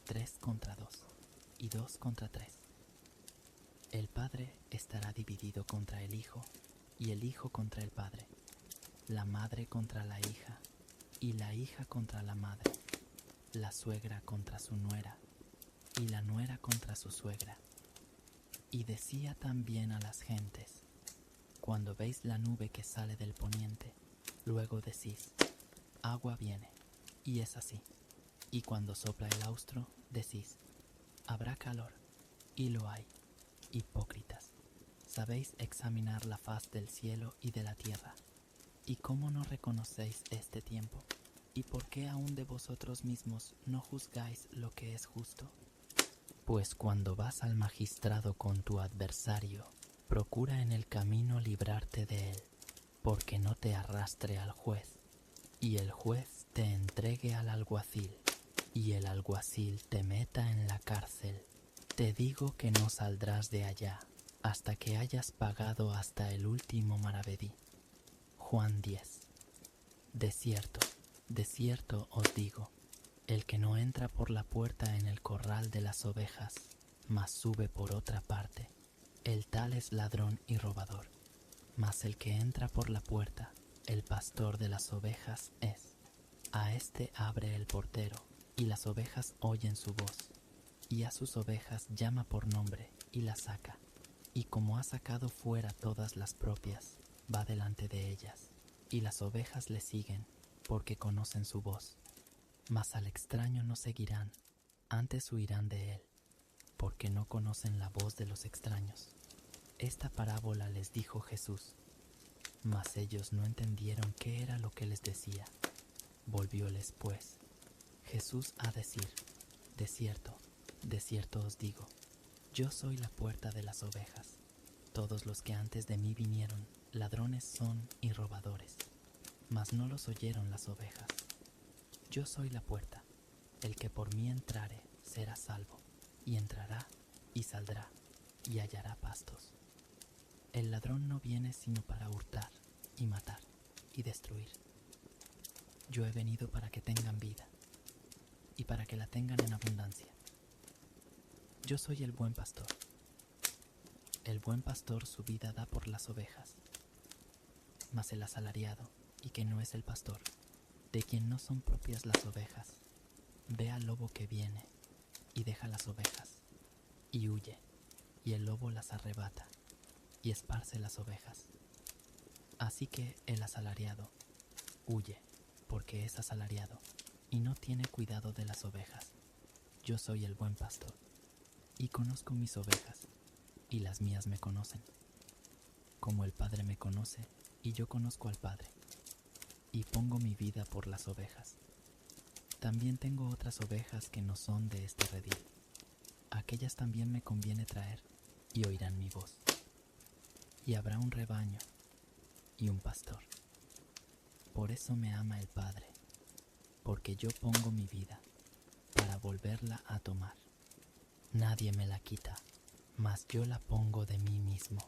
3 contra 2, y 2 contra 3. El padre estará dividido contra el hijo, y el hijo contra el padre, la madre contra la hija, y la hija contra la madre, la suegra contra su nuera, y la nuera contra su suegra. Y decía también a las gentes: cuando veis la nube que sale del poniente, luego decís: agua viene, y es así. Y cuando sopla el austro, decís: habrá calor, y lo hay. Hipócritas, sabéis examinar la faz del cielo y de la tierra, ¿y cómo no reconocéis este tiempo? ¿Y por qué aún de vosotros mismos no juzgáis lo que es justo? Pues cuando vas al magistrado con tu adversario, procura en el camino librarte de él, porque no te arrastre al juez, y el juez te entregue al alguacil, y el alguacil te meta en la cárcel. Te digo que no saldrás de allá hasta que hayas pagado hasta el último maravedí. Juan 10. De cierto os digo, el que no entra por la puerta en el corral de las ovejas, mas sube por otra parte, el tal es ladrón y robador. Mas el que entra por la puerta, el pastor de las ovejas es. A éste abre el portero, y las ovejas oyen su voz, y a sus ovejas llama por nombre, y las saca. Y como ha sacado fuera todas las propias, va delante de ellas, y las ovejas le siguen, porque conocen su voz. Mas al extraño no seguirán, antes huirán de él, porque no conocen la voz de los extraños. Esta parábola les dijo Jesús, mas ellos no entendieron qué era lo que les decía. Volvióles pues Jesús a decir: de cierto os digo, yo soy la puerta de las ovejas. Todos los que antes de mí vinieron, ladrones son y robadores, mas no los oyeron las ovejas. Yo soy la puerta, el que por mí entrare será salvo, y entrará y saldrá, y hallará pastos. El ladrón no viene sino para hurtar, y matar, y destruir. Yo he venido para que tengan vida, y para que la tengan en abundancia. Yo soy el buen pastor. El buen pastor su vida da por las ovejas. Mas el asalariado, y que no es el pastor, de quien no son propias las ovejas, ve al lobo que viene y deja las ovejas, y huye, y el lobo las arrebata, y esparce las ovejas. Así que el asalariado huye, porque es asalariado, y no tiene cuidado de las ovejas. Yo soy el buen pastor, y conozco mis ovejas, y las mías me conocen. Como el Padre me conoce, y yo conozco al Padre, y pongo mi vida por las ovejas. También tengo otras ovejas que no son de este redil. Aquellas también me conviene traer, y oirán mi voz. Y habrá un rebaño y un pastor. Por eso me ama el Padre, porque yo pongo mi vida para volverla a tomar. Nadie me la quita, mas yo la pongo de mí mismo.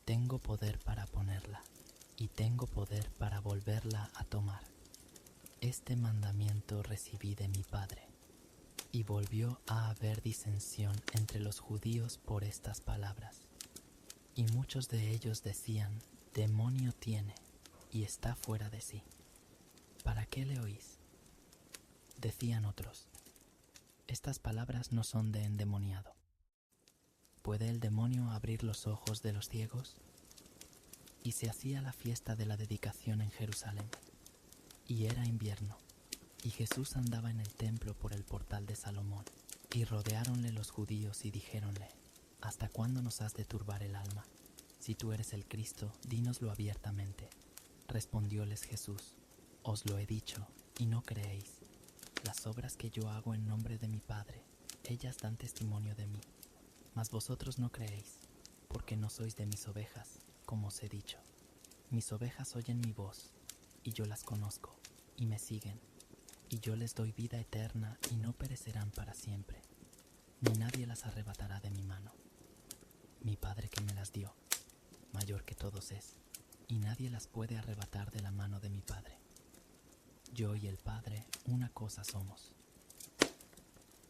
Tengo poder para ponerla, y tengo poder para volverla a tomar. Este mandamiento recibí de mi Padre. Y volvió a haber disensión entre los judíos por estas palabras. Y muchos de ellos decían: demonio tiene, y está fuera de sí. ¿Para qué le oís? Decían otros: estas palabras no son de endemoniado. ¿Puede el demonio abrir los ojos de los ciegos? Y se hacía la fiesta de la dedicación en Jerusalén, y era invierno, y Jesús andaba en el templo por el portal de Salomón, y rodeáronle los judíos y dijéronle: ¿hasta cuándo nos has de turbar el alma? Si tú eres el Cristo, dínoslo abiertamente. Respondióles Jesús: os lo he dicho, y no creéis. Las obras que yo hago en nombre de mi Padre, ellas dan testimonio de mí. Mas vosotros no creéis, porque no sois de mis ovejas, como os he dicho. Mis ovejas oyen mi voz, y yo las conozco, y me siguen, y yo les doy vida eterna, y no perecerán para siempre, ni nadie las arrebatará de mi mano. Mi Padre que me las dio, mayor que todos es, y nadie las puede arrebatar de la mano de mi Padre. Yo y el Padre una cosa somos.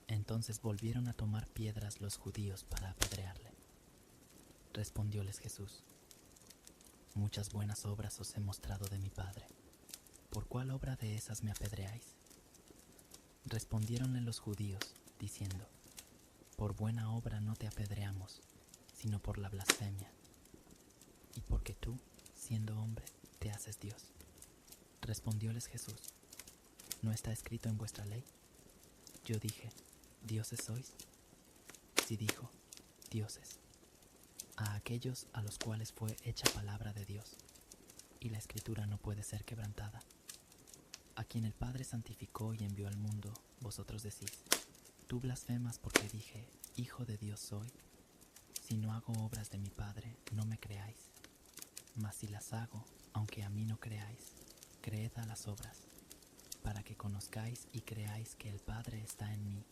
Entonces volvieron a tomar piedras los judíos para apedrearle. Respondióles Jesús: muchas buenas obras os he mostrado de mi Padre. ¿Por cuál obra de esas me apedreáis? Respondiéronle los judíos, diciendo: por buena obra no te apedreamos, sino por la blasfemia, y porque tú, siendo hombre, te haces Dios. Respondióles Jesús: ¿no está escrito en vuestra ley? Yo dije: ¿dioses sois? Sí, dijo: dioses. A aquellos a los cuales fue hecha palabra de Dios, y la escritura no puede ser quebrantada. A quien el Padre santificó y envió al mundo, vosotros decís: tú blasfemas porque dije: Hijo de Dios soy. Si no hago obras de mi Padre, no me creáis. Mas si las hago, aunque a mí no creáis, creed a las obras, para que conozcáis y creáis que el Padre está en mí,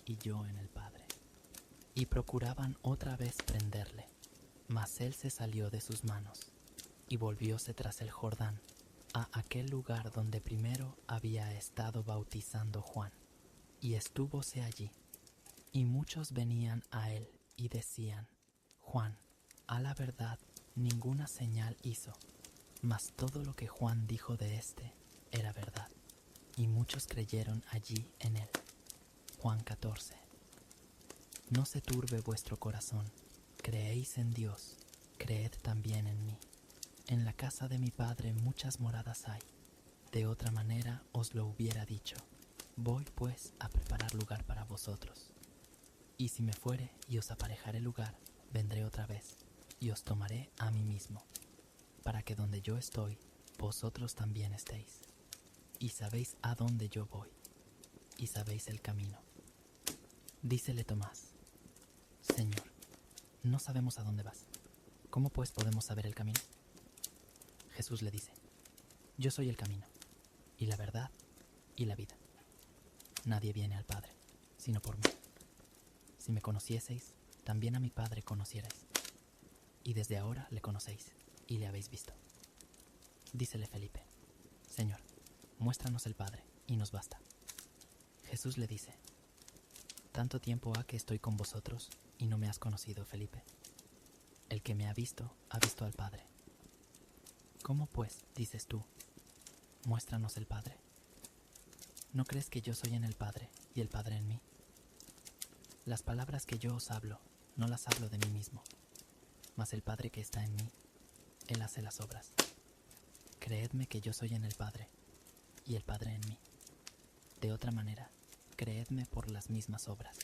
y yo en el Padre. Y procuraban otra vez prenderle, mas él se salió de sus manos, y volvióse tras el Jordán, a aquel lugar donde primero había estado bautizando Juan, y estúvose allí. Y muchos venían a él y decían: Juan, a la verdad, ninguna señal hizo, mas todo lo que Juan dijo de éste era verdad. Y muchos creyeron allí en él. Juan 14. No se turbe vuestro corazón, creéis en Dios, creed también en mí. En la casa de mi Padre muchas moradas hay, de otra manera os lo hubiera dicho. Voy pues a preparar lugar para vosotros. Y si me fuere y os aparejare lugar, vendré otra vez, y os tomaré a mí mismo, para que donde yo estoy, vosotros también estéis. Y sabéis a dónde yo voy, y sabéis el camino. Dícele Tomás: Señor, no sabemos a dónde vas. ¿Cómo pues podemos saber el camino? Jesús le dice: yo soy el camino, y la verdad, y la vida. Nadie viene al Padre, sino por mí. Si me conocieseis, también a mi Padre conocierais. Y desde ahora le conocéis, y le habéis visto. Dícele Felipe: Señor, muéstranos el Padre, y nos basta. Jesús le dice: tanto tiempo ha que estoy con vosotros y no me has conocido, Felipe. El que me ha visto al Padre. ¿Cómo pues, dices tú, muéstranos el Padre? ¿No crees que yo soy en el Padre y el Padre en mí? Las palabras que yo os hablo, no las hablo de mí mismo, mas el Padre que está en mí, Él hace las obras. Creedme que yo soy en el Padre y el Padre en mí. De otra manera, creedme por las mismas obras.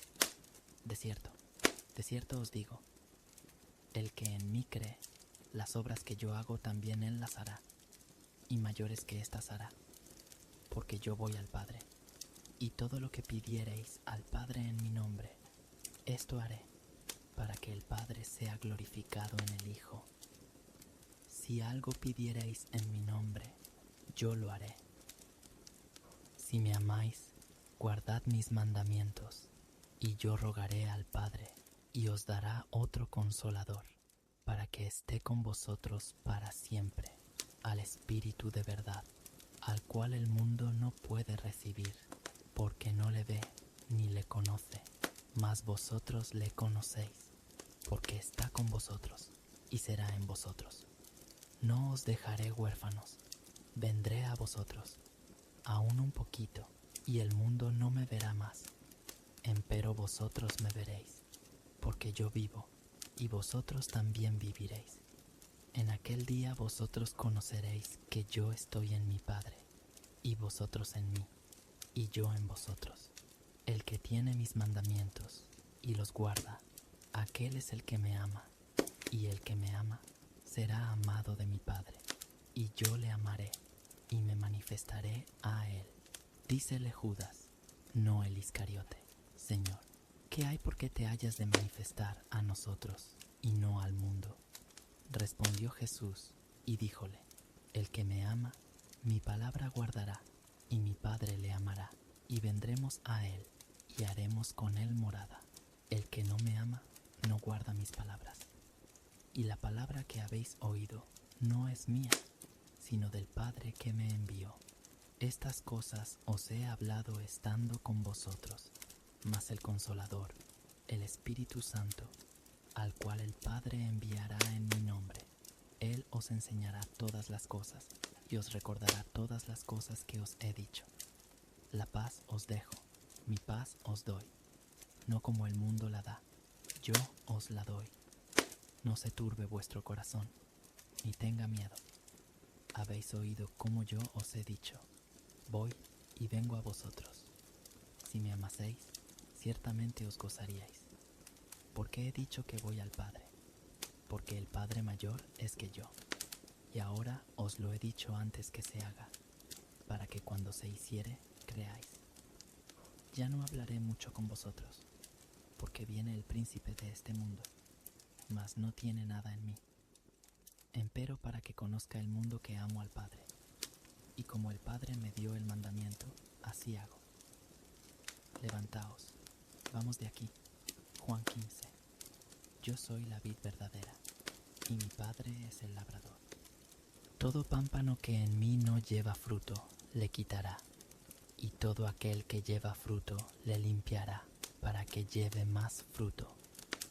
De cierto os digo, el que en mí cree, las obras que yo hago también Él las hará, y mayores que éstas hará, porque yo voy al Padre. Y todo lo que pidiereis al Padre en mi nombre, esto haré, para que el Padre sea glorificado en el Hijo. Si algo pidiereis en mi nombre, yo lo haré. Si me amáis, guardad mis mandamientos, y yo rogaré al Padre, y os dará otro Consolador, para que esté con vosotros para siempre, al Espíritu de verdad, al cual el mundo no puede recibir, porque no le ve ni le conoce, mas vosotros le conocéis, porque está con vosotros y será en vosotros. No os dejaré huérfanos, vendré a vosotros. Aún un poquito, y el mundo no me verá más, empero vosotros me veréis, porque yo vivo, y vosotros también viviréis. En aquel día vosotros conoceréis que yo estoy en mi Padre, y vosotros en mí, y yo en vosotros. El que tiene mis mandamientos y los guarda, aquel es el que me ama, y el que me ama será amado de mi Padre, y yo le amaré y me manifestaré a él. Dícele Judas, no el Iscariote: Señor, ¿qué hay por qué te hayas de manifestar a nosotros y no al mundo? Respondió Jesús y díjole: el que me ama, mi palabra guardará, y mi Padre le amará, y vendremos a él, y haremos con él morada. El que no me ama, no guarda mis palabras. Y la palabra que habéis oído no es mía, sino del Padre que me envió. Estas cosas os he hablado estando con vosotros, mas el Consolador, el Espíritu Santo, al cual el Padre enviará en mi nombre, Él os enseñará todas las cosas y os recordará todas las cosas que os he dicho. La paz os dejo, mi paz os doy, no como el mundo la da, yo os la doy. No se turbe vuestro corazón, ni tenga miedo. Habéis oído cómo yo os he dicho: voy y vengo a vosotros. Si me amaseis, ciertamente os gozaríais. ¿Por qué he dicho que voy al Padre? Porque el Padre mayor es que yo. Y ahora os lo he dicho antes que se haga, para que cuando se hiciere, creáis. Ya no hablaré mucho con vosotros, porque viene el príncipe de este mundo, mas no tiene nada en mí. Empero para que conozca el mundo que amo al Padre, y como el Padre me dio el mandamiento, así hago. Levantaos, vamos de aquí. Juan 15. Yo soy la vid verdadera, y mi Padre es el labrador. Todo pámpano que en mí no lleva fruto, le quitará, y todo aquel que lleva fruto, le limpiará, para que lleve más fruto.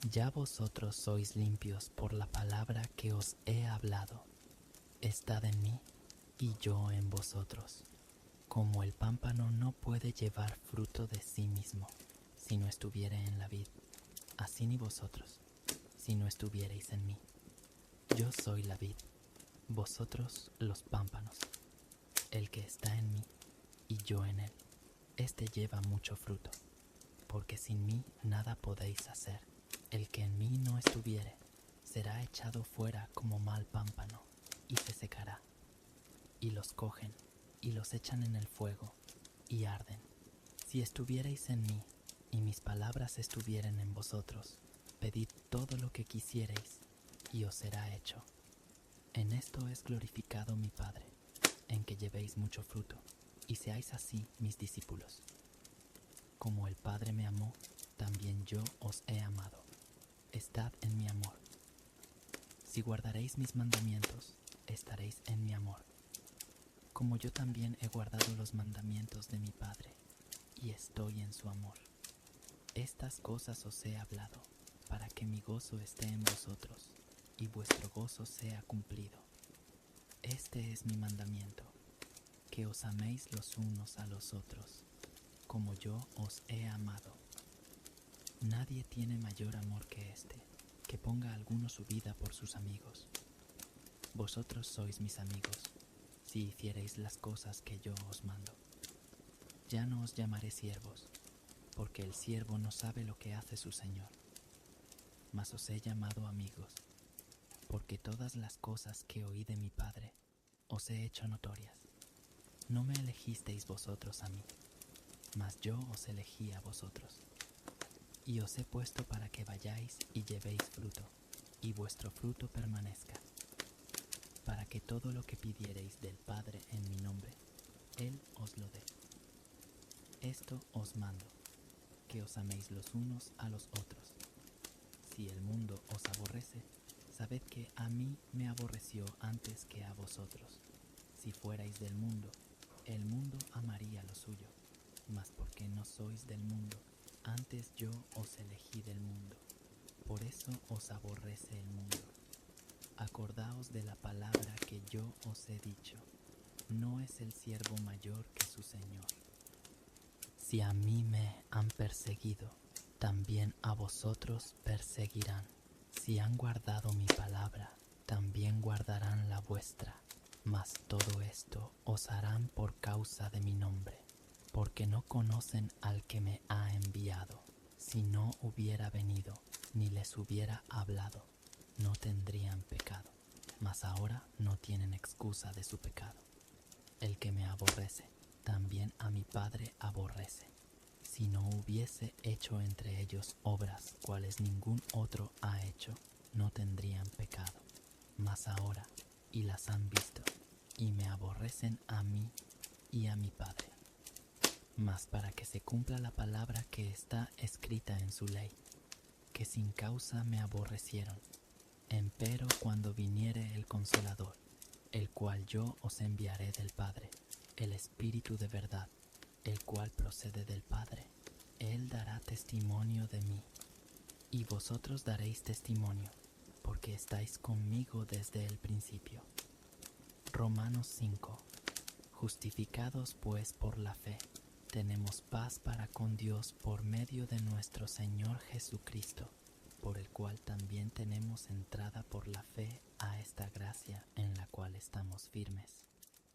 Ya vosotros sois limpios por la palabra que os he hablado. Estad en mí, y yo en vosotros. Como el pámpano no puede llevar fruto de sí mismo, si no estuviere en la vid, así ni vosotros, si no estuviereis en mí. Yo soy la vid, vosotros los pámpanos. El que está en mí, y yo en él, éste lleva mucho fruto, porque sin mí nada podéis hacer. El que en mí no estuviere, será echado fuera como mal pámpano, y se secará. Y los cogen, y los echan en el fuego, y arden. Si estuviereis en mí, y mis palabras estuvieren en vosotros, pedid todo lo que quisiereis, y os será hecho. En esto es glorificado mi Padre, en que llevéis mucho fruto, y seáis así mis discípulos. Como el Padre me amó, también yo os he amado. Estad en mi amor. Si guardaréis mis mandamientos, estaréis en mi amor, como yo también he guardado los mandamientos de mi Padre, y estoy en su amor. Estas cosas os he hablado, para que mi gozo esté en vosotros, y vuestro gozo sea cumplido. Este es mi mandamiento, que os améis los unos a los otros, como yo os he amado. Nadie tiene mayor amor que este, que ponga alguno su vida por sus amigos. Vosotros sois mis amigos, si hiciereis las cosas que yo os mando. Ya no os llamaré siervos, porque el siervo no sabe lo que hace su señor. Mas os he llamado amigos, porque todas las cosas que oí de mi Padre os he hecho notorias. No me elegisteis vosotros a mí, mas yo os elegí a vosotros. Y os he puesto para que vayáis y llevéis fruto, y vuestro fruto permanezca, para que todo lo que pidiereis del Padre en mi nombre, Él os lo dé. Esto os mando, que os améis los unos a los otros. Si el mundo os aborrece, sabed que a mí me aborreció antes que a vosotros. Si fuerais del mundo, el mundo amaría lo suyo, mas porque no sois del mundo, antes yo os elegí del mundo. Por eso os aborrece el mundo. Acordaos de la palabra que yo os he dicho. No es el siervo mayor que su señor. Si a mí me han perseguido, también a vosotros perseguirán. Si han guardado mi palabra, también guardarán la vuestra. Mas todo esto os harán por causa de mi nombre, porque no conocen al que me ha enviado. Si no hubiera venido, ni les hubiera hablado, no tendrían pecado. Mas ahora no tienen excusa de su pecado. El que me aborrece, también a mi Padre aborrece. Si no hubiese hecho entre ellos obras cuales ningún otro ha hecho, no tendrían pecado. Mas ahora, y las han visto, y me aborrecen a mí y a mi Padre. Mas para que se cumpla la palabra que está escrita en su ley, que sin causa me aborrecieron. Empero cuando viniere el Consolador, el cual yo os enviaré del Padre, el Espíritu de verdad, el cual procede del Padre, Él dará testimonio de mí. Y vosotros daréis testimonio, porque estáis conmigo desde el principio. Romanos 5. Justificados pues por la fe, tenemos paz para con Dios por medio de nuestro Señor Jesucristo, por el cual también tenemos entrada por la fe a esta gracia en la cual estamos firmes,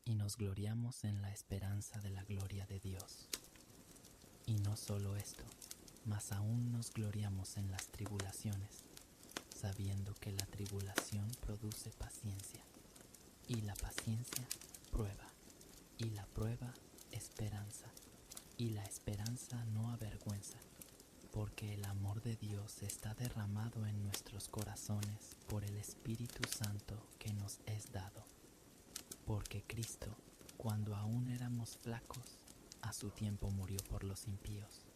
y nos gloriamos en la esperanza de la gloria de Dios. Y no solo esto, mas aún nos gloriamos en las tribulaciones, sabiendo que la tribulación produce paciencia, y la paciencia prueba, y la prueba esperanza, y la esperanza no avergüenza, porque el amor de Dios está derramado en nuestros corazones por el Espíritu Santo que nos es dado. Porque Cristo, cuando aún éramos flacos, a su tiempo murió por los impíos.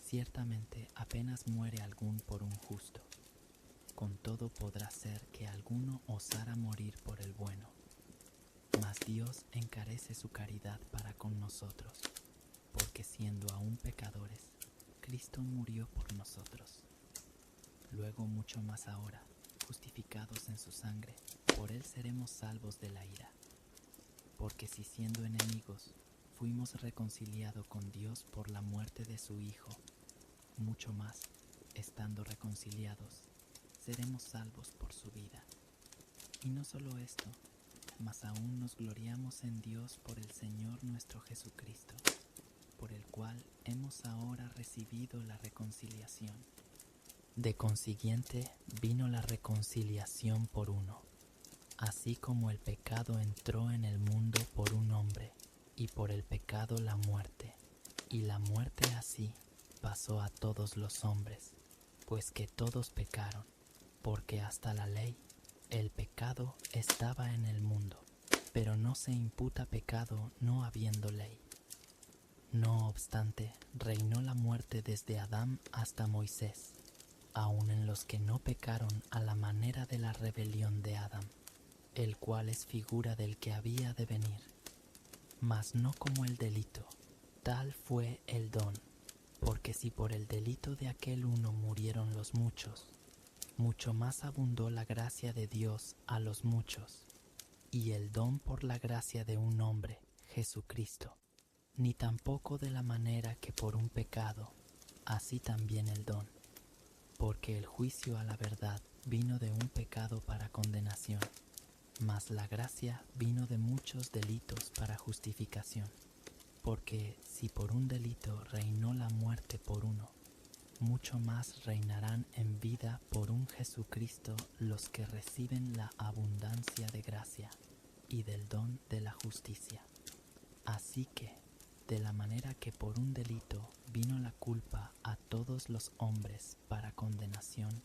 Ciertamente apenas muere algún por un justo, con todo podrá ser que alguno osara morir por el bueno. Mas Dios encarece su caridad para con nosotros, porque siendo aún pecadores, Cristo murió por nosotros. Luego mucho más ahora, justificados en su sangre, por él seremos salvos de la ira. Porque si siendo enemigos, fuimos reconciliados con Dios por la muerte de su Hijo, mucho más, estando reconciliados, seremos salvos por su vida. Y no solo esto, mas aún nos gloriamos en Dios por el Señor nuestro Jesucristo, por el cual hemos ahora recibido la reconciliación. De consiguiente vino la reconciliación por uno, así como el pecado entró en el mundo por un hombre, y por el pecado la muerte, y la muerte así pasó a todos los hombres, pues que todos pecaron, porque hasta la ley el pecado estaba en el mundo, pero no se imputa pecado no habiendo ley. No obstante, reinó la muerte desde Adán hasta Moisés, aun en los que no pecaron a la manera de la rebelión de Adán, el cual es figura del que había de venir, mas no como el delito, tal fue el don, porque si por el delito de aquel uno murieron los muchos, mucho más abundó la gracia de Dios a los muchos, y el don por la gracia de un hombre, Jesucristo, ni tampoco de la manera que por un pecado, así también el don, porque el juicio a la verdad vino de un pecado para condenación, mas la gracia vino de muchos delitos para justificación. Porque si por un delito reinó la muerte por uno, mucho más reinarán en vida por un Jesucristo los que reciben la abundancia de gracia y del don de la justicia. Así que, de la manera que por un delito vino la culpa a todos los hombres para condenación,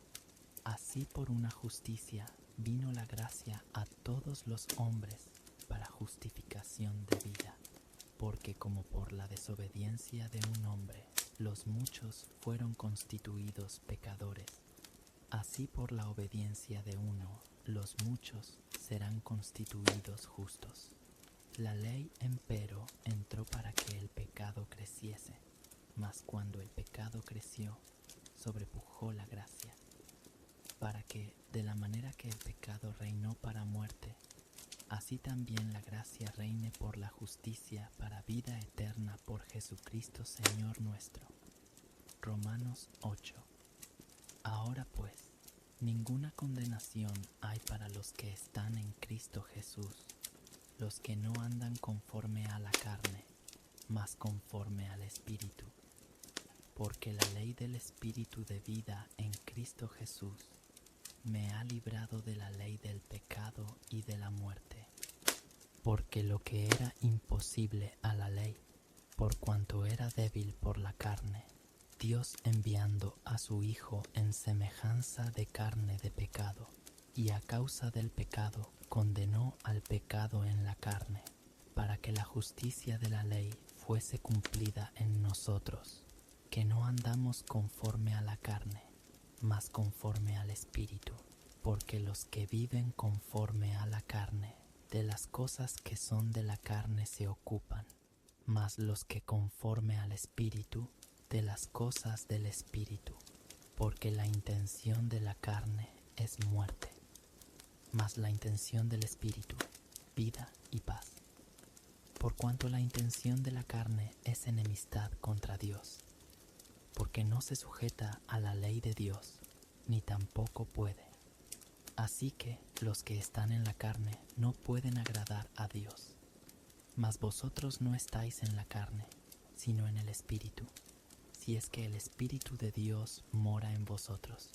así por una justicia vino la gracia a todos los hombres para justificación de vida. Porque como por la desobediencia de un hombre los muchos fueron constituidos pecadores, así por la obediencia de uno los muchos serán constituidos justos. La ley, empero, entró para que el pecado creciese, mas cuando el pecado creció, sobrepujó la gracia, para que, de la manera que el pecado reinó para muerte, así también la gracia reine por la justicia para vida eterna por Jesucristo Señor nuestro. Romanos 8. Ahora pues, ninguna condenación hay para los que están en Cristo Jesús, los que no andan conforme a la carne, mas conforme al Espíritu. Porque la ley del Espíritu de vida en Cristo Jesús me ha librado de la ley del pecado y de la muerte. Porque lo que era imposible a la ley, por cuanto era débil por la carne, Dios enviando a su Hijo en semejanza de carne de pecado, y a causa del pecado condenó al pecado en la carne, para que la justicia de la ley fuese cumplida en nosotros, que no andamos conforme a la carne, mas conforme al Espíritu, porque los que viven conforme a la carne, de las cosas que son de la carne se ocupan, mas los que conforme al Espíritu, de las cosas del Espíritu, porque la intención de la carne es muerte, mas la intención del Espíritu, vida y paz. Por cuanto la intención de la carne es enemistad contra Dios, porque no se sujeta a la ley de Dios, ni tampoco puede. Así que los que están en la carne no pueden agradar a Dios. Mas vosotros no estáis en la carne, sino en el Espíritu, si es que el Espíritu de Dios mora en vosotros.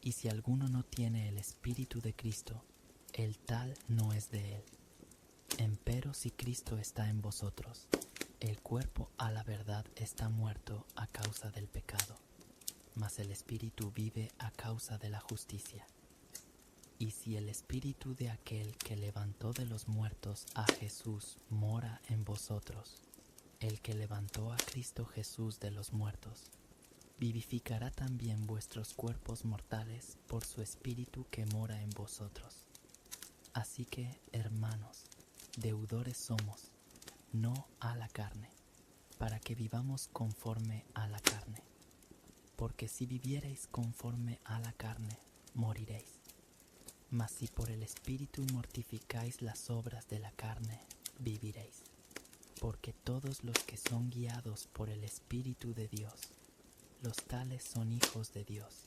Y si alguno no tiene el Espíritu de Cristo, el tal no es de él. Empero si Cristo está en vosotros, el cuerpo a la verdad está muerto a causa del pecado, mas el Espíritu vive a causa de la justicia. Y si el Espíritu de aquel que levantó de los muertos a Jesús mora en vosotros, el que levantó a Cristo Jesús de los muertos, vivificará también vuestros cuerpos mortales por su Espíritu que mora en vosotros. Así que, hermanos, deudores somos, no a la carne, para que vivamos conforme a la carne. Porque si viviereis conforme a la carne, moriréis. Mas si por el Espíritu mortificáis las obras de la carne, viviréis. Porque todos los que son guiados por el Espíritu de Dios, los tales son hijos de Dios.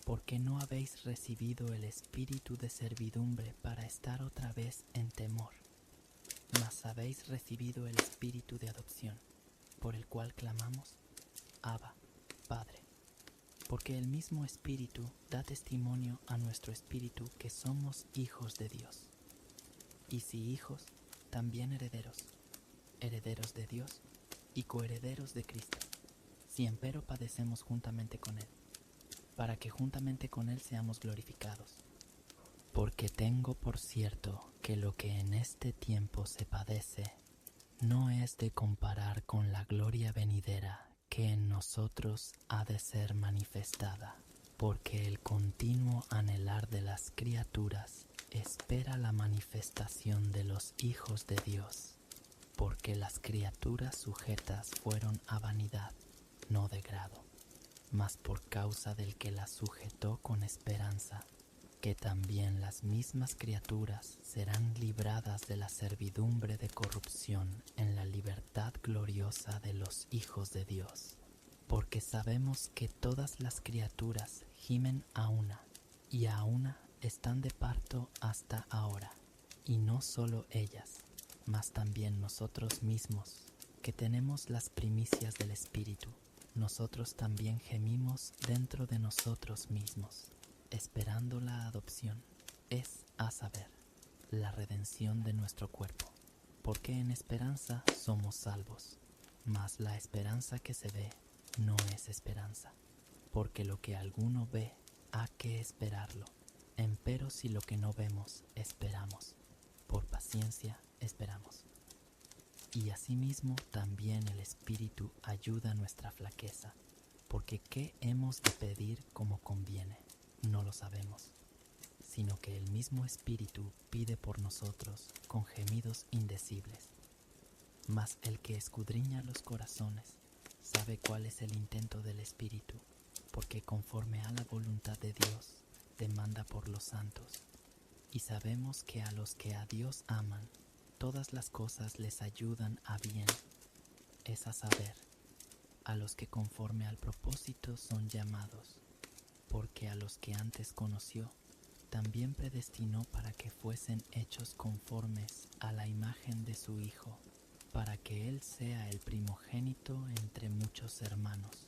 Porque no habéis recibido el espíritu de servidumbre para estar otra vez en temor, mas habéis recibido el espíritu de adopción, por el cual clamamos, Abba, Padre. Porque el mismo Espíritu da testimonio a nuestro espíritu que somos hijos de Dios. Y si hijos, también herederos, herederos de Dios y coherederos de Cristo, si empero padecemos juntamente con Él, para que juntamente con Él seamos glorificados. Porque tengo por cierto que lo que en este tiempo se padece no es de comparar con la gloria venidera que en nosotros ha de ser manifestada, porque el continuo anhelar de las criaturas espera la manifestación de los hijos de Dios, Porque las criaturas sujetas fueron a vanidad, no de grado, mas por causa del que las sujetó con esperanza, que también las mismas criaturas serán libradas de la servidumbre de corrupción en la libertad gloriosa de los hijos de Dios. Porque sabemos que todas las criaturas gimen a una, y a una están de parto hasta ahora, y no solo ellas, mas también nosotros mismos, que tenemos las primicias del Espíritu. Nosotros también gemimos dentro de nosotros mismos, esperando la adopción, es a saber, la redención de nuestro cuerpo. Porque en esperanza somos salvos, mas la esperanza que se ve no es esperanza. Porque lo que alguno ve, ha que esperarlo. Empero si lo que no vemos, esperamos, por paciencia esperamos. Y asimismo también el Espíritu ayuda a nuestra flaqueza, porque ¿qué hemos de pedir como conviene? No lo sabemos, sino que el mismo Espíritu pide por nosotros con gemidos indecibles. Mas el que escudriña los corazones sabe cuál es el intento del Espíritu, porque conforme a la voluntad de Dios demanda por los santos. Y sabemos que a los que a Dios aman, todas las cosas les ayudan a bien, es a saber, a los que conforme al propósito son llamados, porque a los que antes conoció, también predestinó para que fuesen hechos conformes a la imagen de su Hijo, para que Él sea el primogénito entre muchos hermanos.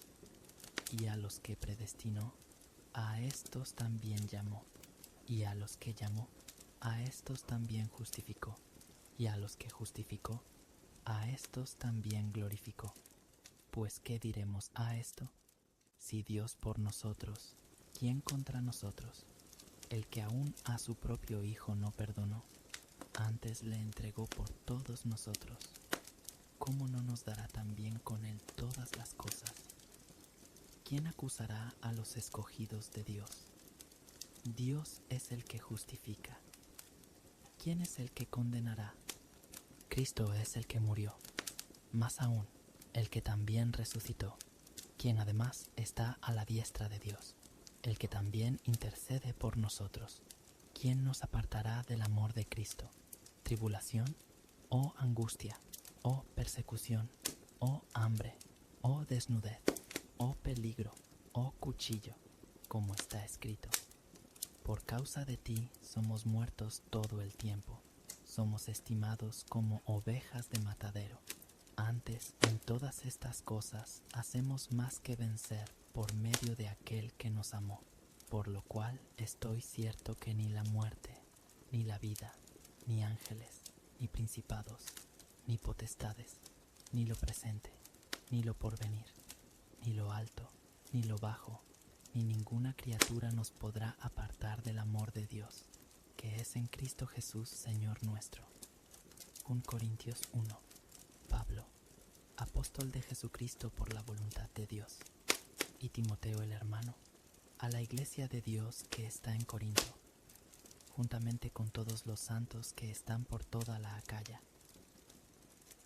Y a los que predestinó, a estos también llamó, y a los que llamó, a estos también justificó, y a los que justificó, a estos también glorificó. Pues ¿qué diremos a esto? Si Dios por nosotros, ¿quién contra nosotros? El que aún a su propio Hijo no perdonó, antes le entregó por todos nosotros, ¿cómo no nos dará también con Él todas las cosas? ¿Quién acusará a los escogidos de Dios? Dios es el que justifica. ¿Quién es el que condenará? Cristo es el que murió, más aún, el que también resucitó, quien además está a la diestra de Dios, el que también intercede por nosotros. ¿Quién nos apartará del amor de Cristo? ¿Tribulación, o angustia, o persecución, o hambre, o desnudez, o peligro, o cuchillo? Como está escrito: por causa de ti somos muertos todo el tiempo, somos estimados como ovejas de matadero. Antes, en todas estas cosas, hacemos más que vencer por medio de aquel que nos amó, por lo cual estoy cierto que ni la muerte, ni la vida, ni ángeles, ni principados, ni potestades, ni lo presente, ni lo porvenir, ni lo alto, ni lo bajo, ni ninguna criatura nos podrá apartar del amor de Dios, que es en Cristo Jesús, Señor nuestro. 1 Corintios 1. Pablo, apóstol de Jesucristo por la voluntad de Dios, y Timoteo el hermano, a la iglesia de Dios que está en Corinto, juntamente con todos los santos que están por toda la Acaya.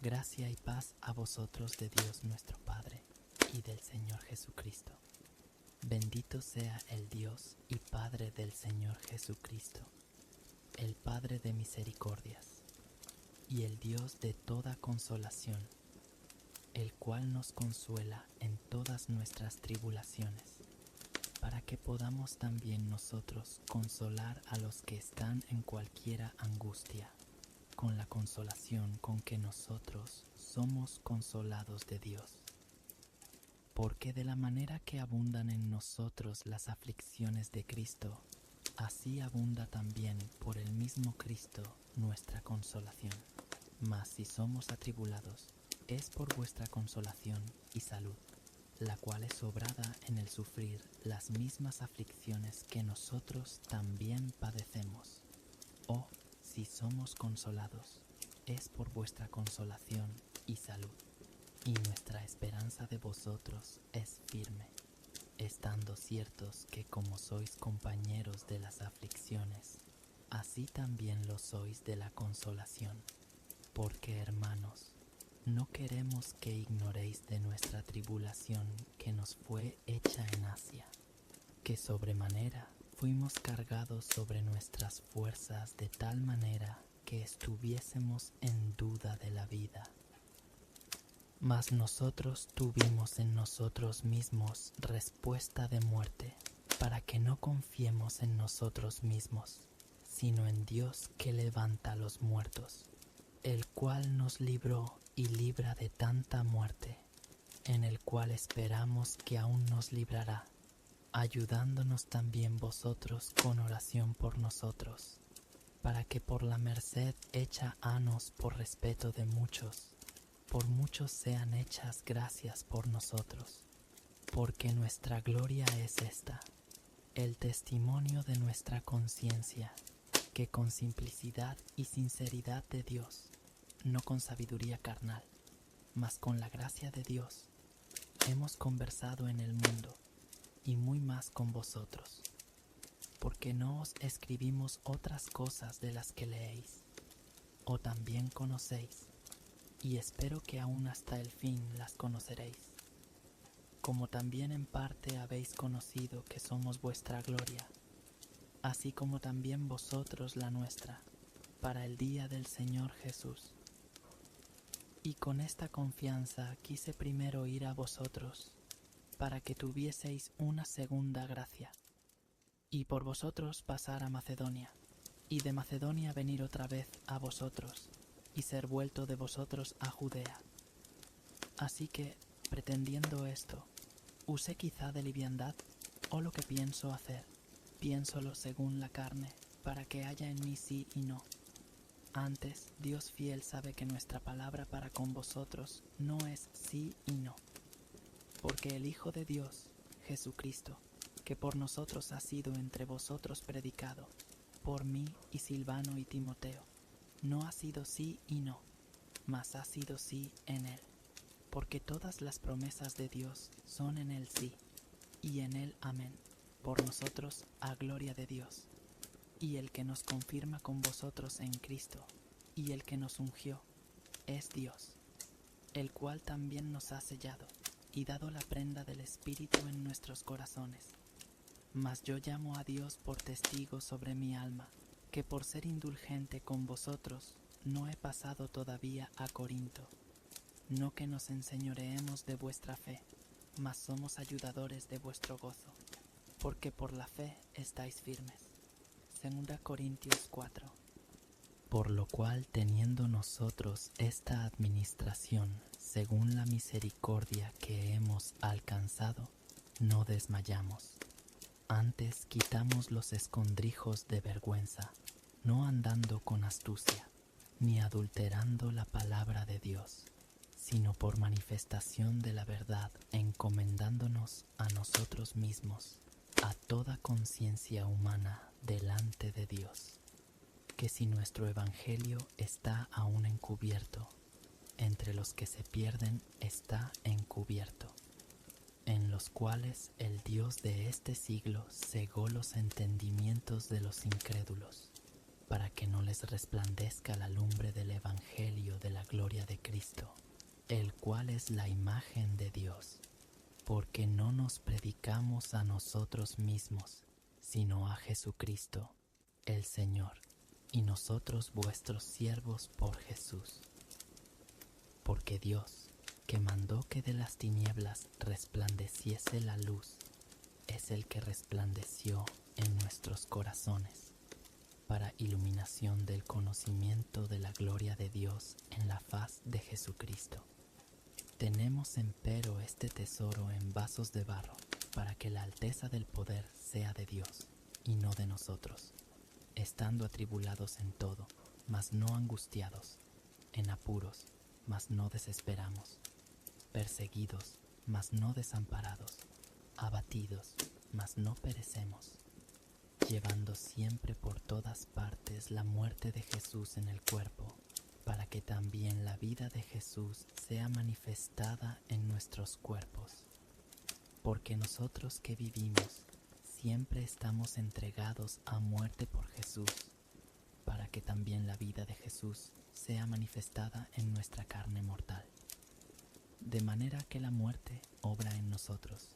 Gracia y paz a vosotros de Dios nuestro Padre y del Señor Jesucristo. Bendito sea el Dios y Padre del Señor Jesucristo, el Padre de misericordias, y el Dios de toda consolación, el cual nos consuela en todas nuestras tribulaciones, para que podamos también nosotros consolar a los que están en cualquiera angustia, con la consolación con que nosotros somos consolados de Dios. Porque de la manera que abundan en nosotros las aflicciones de Cristo, así abunda también por el mismo Cristo nuestra consolación. Mas si somos atribulados, es por vuestra consolación y salud, la cual es obrada en el sufrir las mismas aflicciones que nosotros también padecemos. O si somos consolados, es por vuestra consolación y salud. Y nuestra esperanza de vosotros es firme, estando ciertos que como sois compañeros de las aflicciones, así también lo sois de la consolación. Porque, hermanos, no queremos que ignoréis de nuestra tribulación que nos fue hecha en Asia, que sobremanera fuimos cargados sobre nuestras fuerzas de tal manera que estuviésemos en duda de la vida. Mas nosotros tuvimos en nosotros mismos respuesta de muerte, para que no confiemos en nosotros mismos, sino en Dios que levanta a los muertos, el cual nos libró y libra de tanta muerte, en el cual esperamos que aún nos librará, ayudándonos también vosotros con oración por nosotros, para que por la merced hecha hanos por respeto de muchos, por muchos sean hechas gracias por nosotros, porque nuestra gloria es esta, el testimonio de nuestra conciencia, que con simplicidad y sinceridad de Dios, no con sabiduría carnal, mas con la gracia de Dios, hemos conversado en el mundo, y muy más con vosotros, porque no os escribimos otras cosas de las que leéis, o también conocéis, y espero que aún hasta el fin las conoceréis, como también en parte habéis conocido que somos vuestra gloria, así como también vosotros la nuestra, para el día del Señor Jesús. Y con esta confianza quise primero ir a vosotros, para que tuvieseis una segunda gracia, y por vosotros pasar a Macedonia, y de Macedonia venir otra vez a vosotros, y ser vuelto de vosotros a Judea. Así que, pretendiendo esto, ¿usé quizá de liviandad, o lo que pienso hacer? Piénsolo según la carne, para que haya en mí sí y no. Antes, Dios fiel sabe que nuestra palabra para con vosotros no es sí y no. Porque el Hijo de Dios, Jesucristo, que por nosotros ha sido entre vosotros predicado, por mí y Silvano y Timoteo, no ha sido sí y no, mas ha sido sí en él. Porque todas las promesas de Dios son en él sí, y en él amén, por nosotros a gloria de Dios. Y el que nos confirma con vosotros en Cristo, y el que nos ungió, es Dios, el cual también nos ha sellado, y dado la prenda del Espíritu en nuestros corazones. Mas yo llamo a Dios por testigo sobre mi alma, que por ser indulgente con vosotros, no he pasado todavía a Corinto. No que nos enseñoreemos de vuestra fe, mas somos ayudadores de vuestro gozo, porque por la fe estáis firmes. 2 Corintios 4. Por lo cual, teniendo nosotros esta administración, según la misericordia que hemos alcanzado, no desmayamos. Antes quitamos los escondrijos de vergüenza, no andando con astucia, ni adulterando la palabra de Dios, sino por manifestación de la verdad, encomendándonos a nosotros mismos, a toda conciencia humana delante de Dios, que si nuestro evangelio está aún encubierto, entre los que se pierden está encubierto, en los cuales el Dios de este siglo cegó los entendimientos de los incrédulos, para que no les resplandezca la lumbre del evangelio de la gloria de Cristo, el cual es la imagen de Dios. Porque no nos predicamos a nosotros mismos, sino a Jesucristo, el Señor, y nosotros vuestros siervos por Jesús. Porque Dios, que mandó que de las tinieblas resplandeciese la luz, es el que resplandeció en nuestros corazones, para iluminación del conocimiento de la gloria de Dios en la faz de Jesucristo. Tenemos empero este tesoro en vasos de barro, para que la alteza del poder sea de Dios, y no de nosotros, estando atribulados en todo, mas no angustiados, en apuros, mas no desesperamos, perseguidos, mas no desamparados, abatidos, mas no perecemos, llevando siempre por todas partes la muerte de Jesús en el cuerpo, para que también la vida de Jesús sea manifestada en nuestros cuerpos. Porque nosotros que vivimos, siempre estamos entregados a muerte por Jesús, para que también la vida de Jesús sea manifestada en nuestra carne mortal. De manera que la muerte obra en nosotros,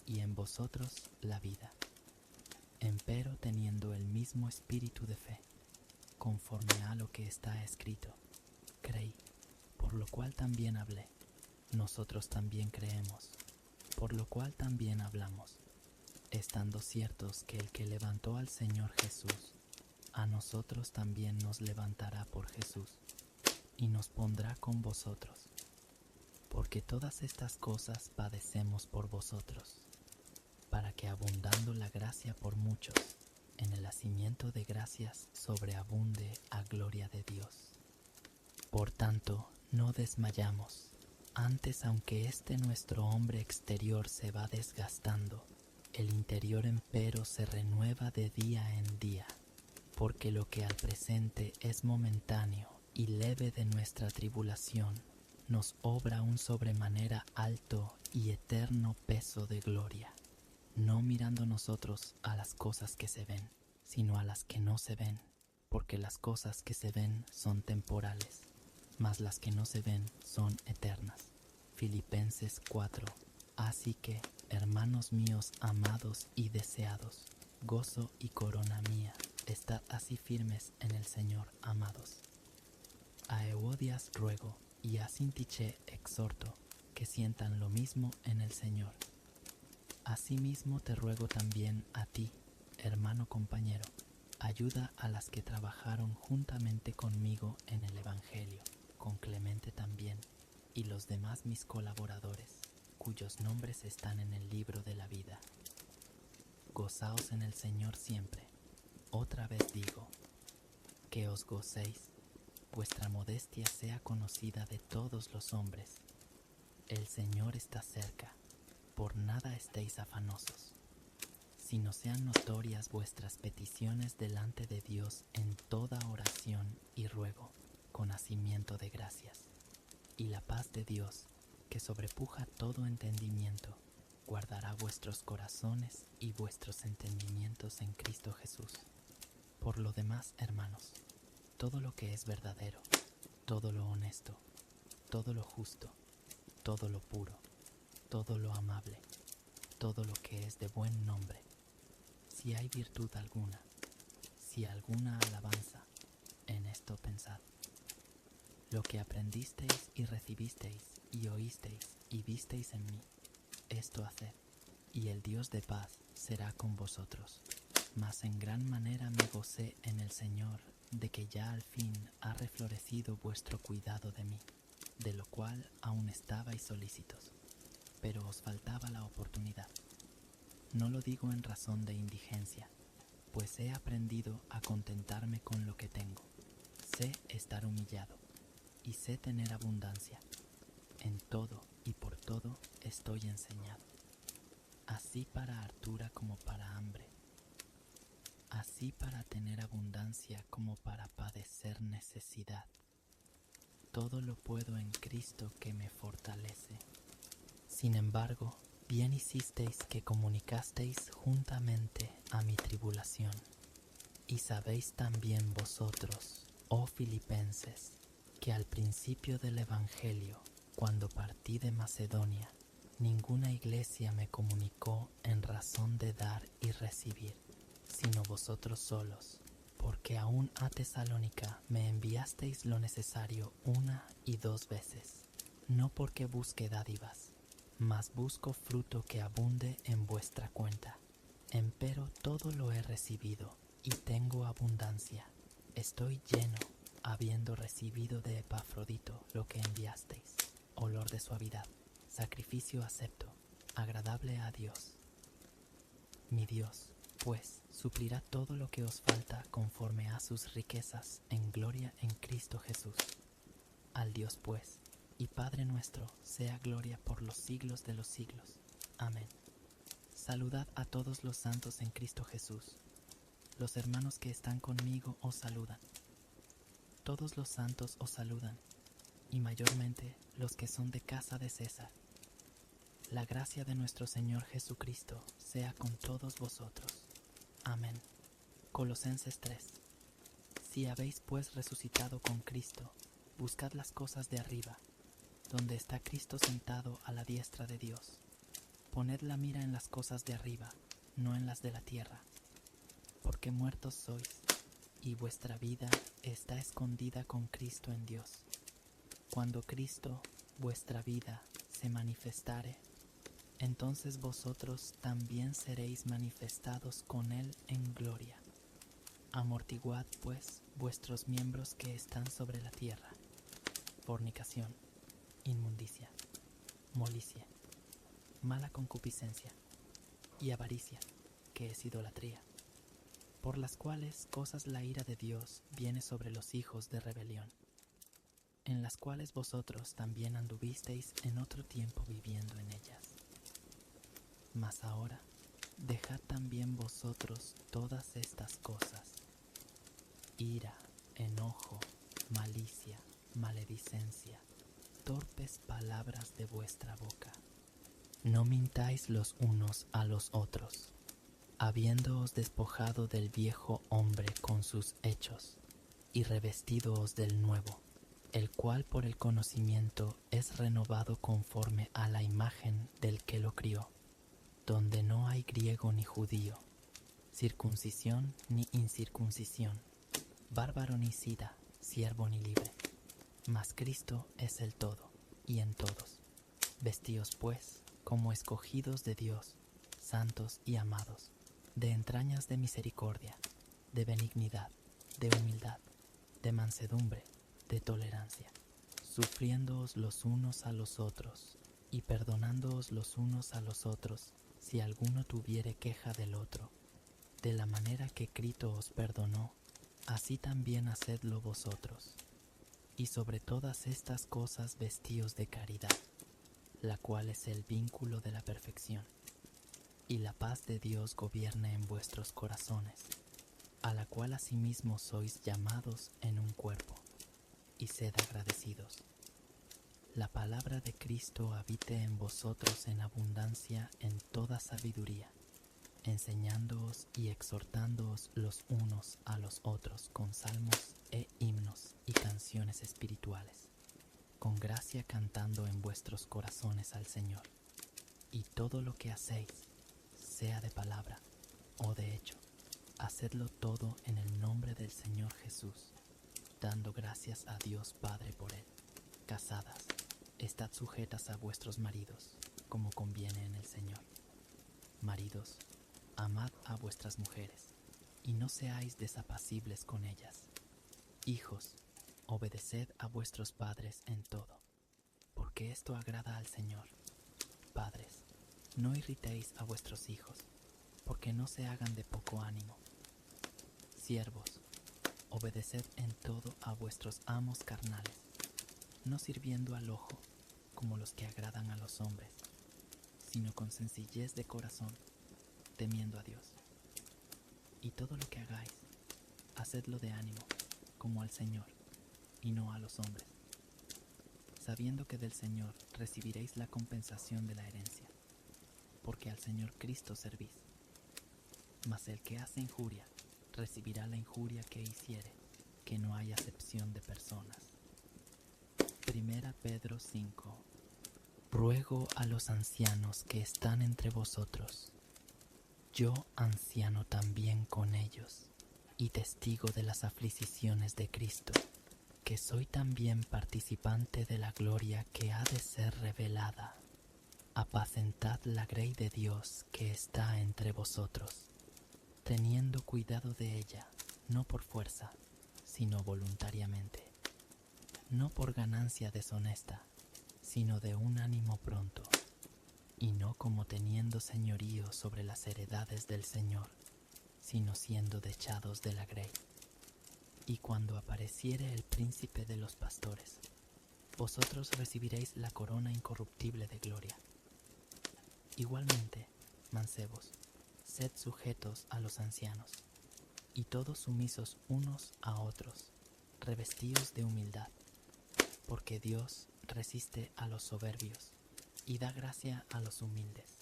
y en vosotros la vida. Empero teniendo el mismo espíritu de fe, conforme a lo que está escrito, creí, por lo cual también hablé. Nosotros también creemos, por lo cual también hablamos, estando ciertos que el que levantó al Señor Jesús, a nosotros también nos levantará por Jesús, y nos pondrá con vosotros. Porque todas estas cosas padecemos por vosotros, para que abundando la gracia por muchos, en el hacimiento de gracias sobreabunde a gloria de Dios. Por tanto, no desmayamos, antes aunque este nuestro hombre exterior se va desgastando, el interior empero se renueva de día en día, porque lo que al presente es momentáneo y leve de nuestra tribulación, nos obra un sobremanera alto y eterno peso de gloria, no mirando nosotros a las cosas que se ven, sino a las que no se ven, porque las cosas que se ven son temporales, mas las que no se ven son eternas. Filipenses 4. Así que, hermanos míos amados y deseados, gozo y corona mía, estad así firmes en el Señor, amados. A Euodias ruego y a Sintiché exhorto que sientan lo mismo en el Señor. Asimismo te ruego también a ti, hermano compañero, ayuda a las que trabajaron juntamente conmigo en el Evangelio, con Clemente también, y los demás mis colaboradores, cuyos nombres están en el libro de la vida. Gozaos en el Señor siempre. Otra vez digo, que os gocéis. Vuestra modestia sea conocida de todos los hombres. El Señor está cerca, por nada estéis afanosos, sino sean notorias vuestras peticiones delante de Dios en toda oración y ruego, con hacimiento de gracias. Y la paz de Dios, que sobrepuja todo entendimiento, guardará vuestros corazones y vuestros entendimientos en Cristo Jesús. Por lo demás, hermanos, todo lo que es verdadero, todo lo honesto, todo lo justo, todo lo puro, todo lo amable, todo lo que es de buen nombre, si hay virtud alguna, si alguna alabanza, en esto pensad. Lo que aprendisteis y recibisteis y oísteis y visteis en mí, esto haced, y el Dios de paz será con vosotros. Mas en gran manera me gocé en el Señor de que ya al fin ha reflorecido vuestro cuidado de mí, de lo cual aún estabais solícitos, pero os faltaba la oportunidad. No lo digo en razón de indigencia, pues he aprendido a contentarme con lo que tengo. Sé estar humillado y sé tener abundancia. En todo y por todo estoy enseñado, así para hartura como para hambre, así para tener abundancia como para padecer necesidad. Todo lo puedo en Cristo que me fortalece. Sin embargo, bien hicisteis que comunicasteis juntamente a mi tribulación. Y sabéis también vosotros, oh Filipenses, que al principio del Evangelio, cuando partí de Macedonia, ninguna iglesia me comunicó en razón de dar y recibir, sino vosotros solos, porque aún a Tesalónica me enviasteis lo necesario 1 y 2 veces, no porque busque dádivas, mas busco fruto que abunde en vuestra cuenta. Empero todo lo he recibido, y tengo abundancia. Estoy lleno, habiendo recibido de Epafrodito lo que enviasteis, olor de suavidad, sacrificio acepto, agradable a Dios. Mi Dios, pues, suplirá todo lo que os falta conforme a sus riquezas en gloria en Cristo Jesús. Al Dios, pues, y Padre nuestro, sea gloria por los siglos de los siglos. Amén. Saludad a todos los santos en Cristo Jesús. Los hermanos que están conmigo os saludan. Todos los santos os saludan, y mayormente los que son de casa de César. La gracia de nuestro Señor Jesucristo sea con todos vosotros. Amén. Colosenses 3. Si habéis pues resucitado con Cristo, buscad las cosas de arriba, donde está Cristo sentado a la diestra de Dios. Poned la mira en las cosas de arriba, no en las de la tierra, porque muertos sois, y vuestra vida está escondida con Cristo en Dios. Cuando Cristo, vuestra vida, se manifestare, entonces vosotros también seréis manifestados con Él en gloria. Amortiguad pues vuestros miembros que están sobre la tierra: fornicación, inmundicia, molicie, mala concupiscencia y avaricia, que es idolatría, por las cuales cosas la ira de Dios viene sobre los hijos de rebelión, en las cuales vosotros también anduvisteis en otro tiempo viviendo en ellas. Mas ahora dejad también vosotros todas estas cosas: ira, enojo, malicia, maledicencia, torpes palabras de vuestra boca. No mintáis los unos a los otros, habiéndoos despojado del viejo hombre con sus hechos, y revestídoos del nuevo, el cual por el conocimiento es renovado conforme a la imagen del que lo crió, donde no hay griego ni judío, circuncisión ni incircuncisión, bárbaro ni sida, siervo ni libre, mas Cristo es el todo, y en todos. Vestíos pues como escogidos de Dios, santos y amados, de entrañas de misericordia, de benignidad, de humildad, de mansedumbre, de tolerancia, sufriéndoos los unos a los otros, y perdonándoos los unos a los otros, si alguno tuviere queja del otro. De la manera que Cristo os perdonó, así también hacedlo vosotros. Y sobre todas estas cosas vestíos de caridad, la cual es el vínculo de la perfección. Y la paz de Dios gobierne en vuestros corazones, a la cual asimismo sois llamados en un cuerpo, y sed agradecidos. La palabra de Cristo habite en vosotros en abundancia en toda sabiduría, enseñándoos y exhortándoos los unos a los otros con salmos e himnos y canciones espirituales, con gracia cantando en vuestros corazones al Señor. Y todo lo que hacéis, sea de palabra o de hecho, hacedlo todo en el nombre del Señor Jesús, dando gracias a Dios Padre por él. Casadas, estad sujetas a vuestros maridos, como conviene en el Señor. Maridos, amad a vuestras mujeres, y no seáis desapacibles con ellas. Hijos, obedeced a vuestros padres en todo, porque esto agrada al Señor. Padres, no irritéis a vuestros hijos, porque no se hagan de poco ánimo. Siervos, obedeced en todo a vuestros amos carnales, no sirviendo al ojo, como los que agradan a los hombres, sino con sencillez de corazón, temiendo a Dios. Y todo lo que hagáis, hacedlo de ánimo, como al Señor, y no a los hombres, sabiendo que del Señor recibiréis la compensación de la herencia, porque al Señor Cristo servís. Mas el que hace injuria, recibirá la injuria que hiciere, que no hay acepción de personas. Primera Pedro 5. Ruego a los ancianos que están entre vosotros, yo anciano también con ellos, y testigo de las aflicciones de Cristo, que soy también participante de la gloria que ha de ser revelada. Apacentad la grey de Dios que está entre vosotros, teniendo cuidado de ella, no por fuerza, sino voluntariamente, no por ganancia deshonesta, sino de un ánimo pronto, y no como teniendo señorío sobre las heredades del Señor, sino siendo dechados de la grey. Y cuando apareciere el príncipe de los pastores, vosotros recibiréis la corona incorruptible de gloria. Igualmente, mancebos, sed sujetos a los ancianos, y todos sumisos unos a otros, revestidos de humildad, porque Dios resiste a los soberbios y da gracia a los humildes.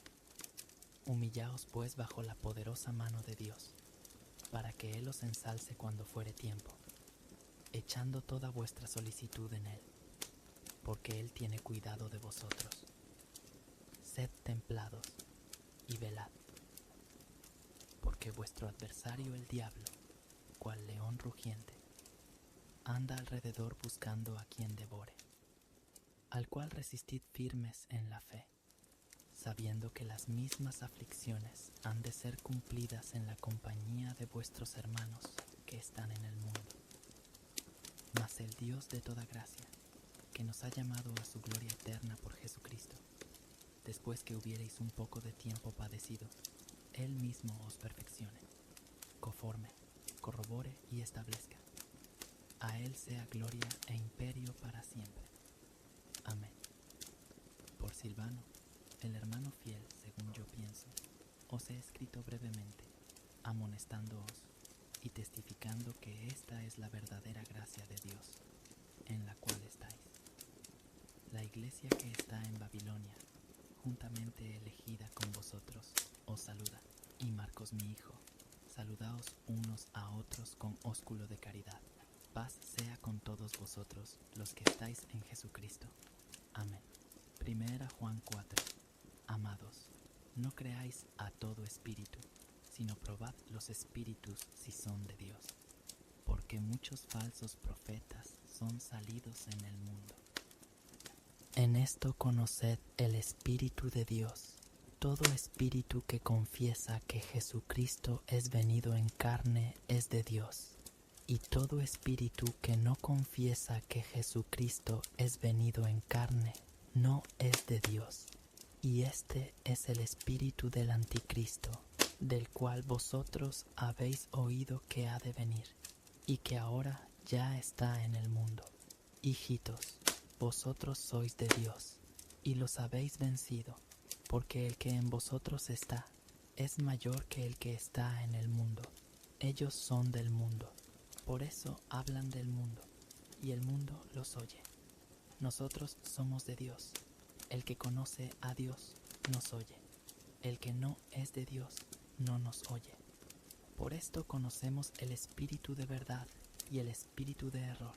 Humillaos pues bajo la poderosa mano de Dios, para que Él os ensalce cuando fuere tiempo, echando toda vuestra solicitud en Él, porque Él tiene cuidado de vosotros. Sed templados y velad, porque vuestro adversario el diablo, cual león rugiente, anda alrededor buscando a quien devore, al cual resistid firmes en la fe, sabiendo que las mismas aflicciones han de ser cumplidas en la compañía de vuestros hermanos que están en el mundo. Mas el Dios de toda gracia, que nos ha llamado a su gloria eterna por Jesucristo, después que hubiereis un poco de tiempo padecido, Él mismo os perfeccione, conforme, corrobore y establezca. A Él sea gloria e imperio para siempre. Amén. Por Silvano, el hermano fiel, según yo pienso, os he escrito brevemente, amonestándoos y testificando que esta es la verdadera gracia de Dios, en la cual estáis. La iglesia que está en Babilonia, juntamente elegida con vosotros, os saluda, y Marcos mi hijo, saludaos unos a otros con ósculo de caridad. Paz sea con todos vosotros los que estáis en Jesucristo. Amén. Primera Juan 4. Amados, no creáis a todo espíritu, sino probad los espíritus si son de Dios, porque muchos falsos profetas son salidos en el mundo. En esto conoced el Espíritu de Dios. Todo espíritu que confiesa que Jesucristo es venido en carne es de Dios, y todo espíritu que no confiesa que Jesucristo es venido en carne no es de Dios. Y este es el espíritu del anticristo, del cual vosotros habéis oído que ha de venir, y que ahora ya está en el mundo. Hijitos, vosotros sois de Dios, y los habéis vencido, porque el que en vosotros está es mayor que el que está en el mundo. Ellos son del mundo, por eso hablan del mundo, y el mundo los oye. Nosotros somos de Dios. El que conoce a Dios nos oye. El que no es de Dios no nos oye. Por esto conocemos el espíritu de verdad y el espíritu de error.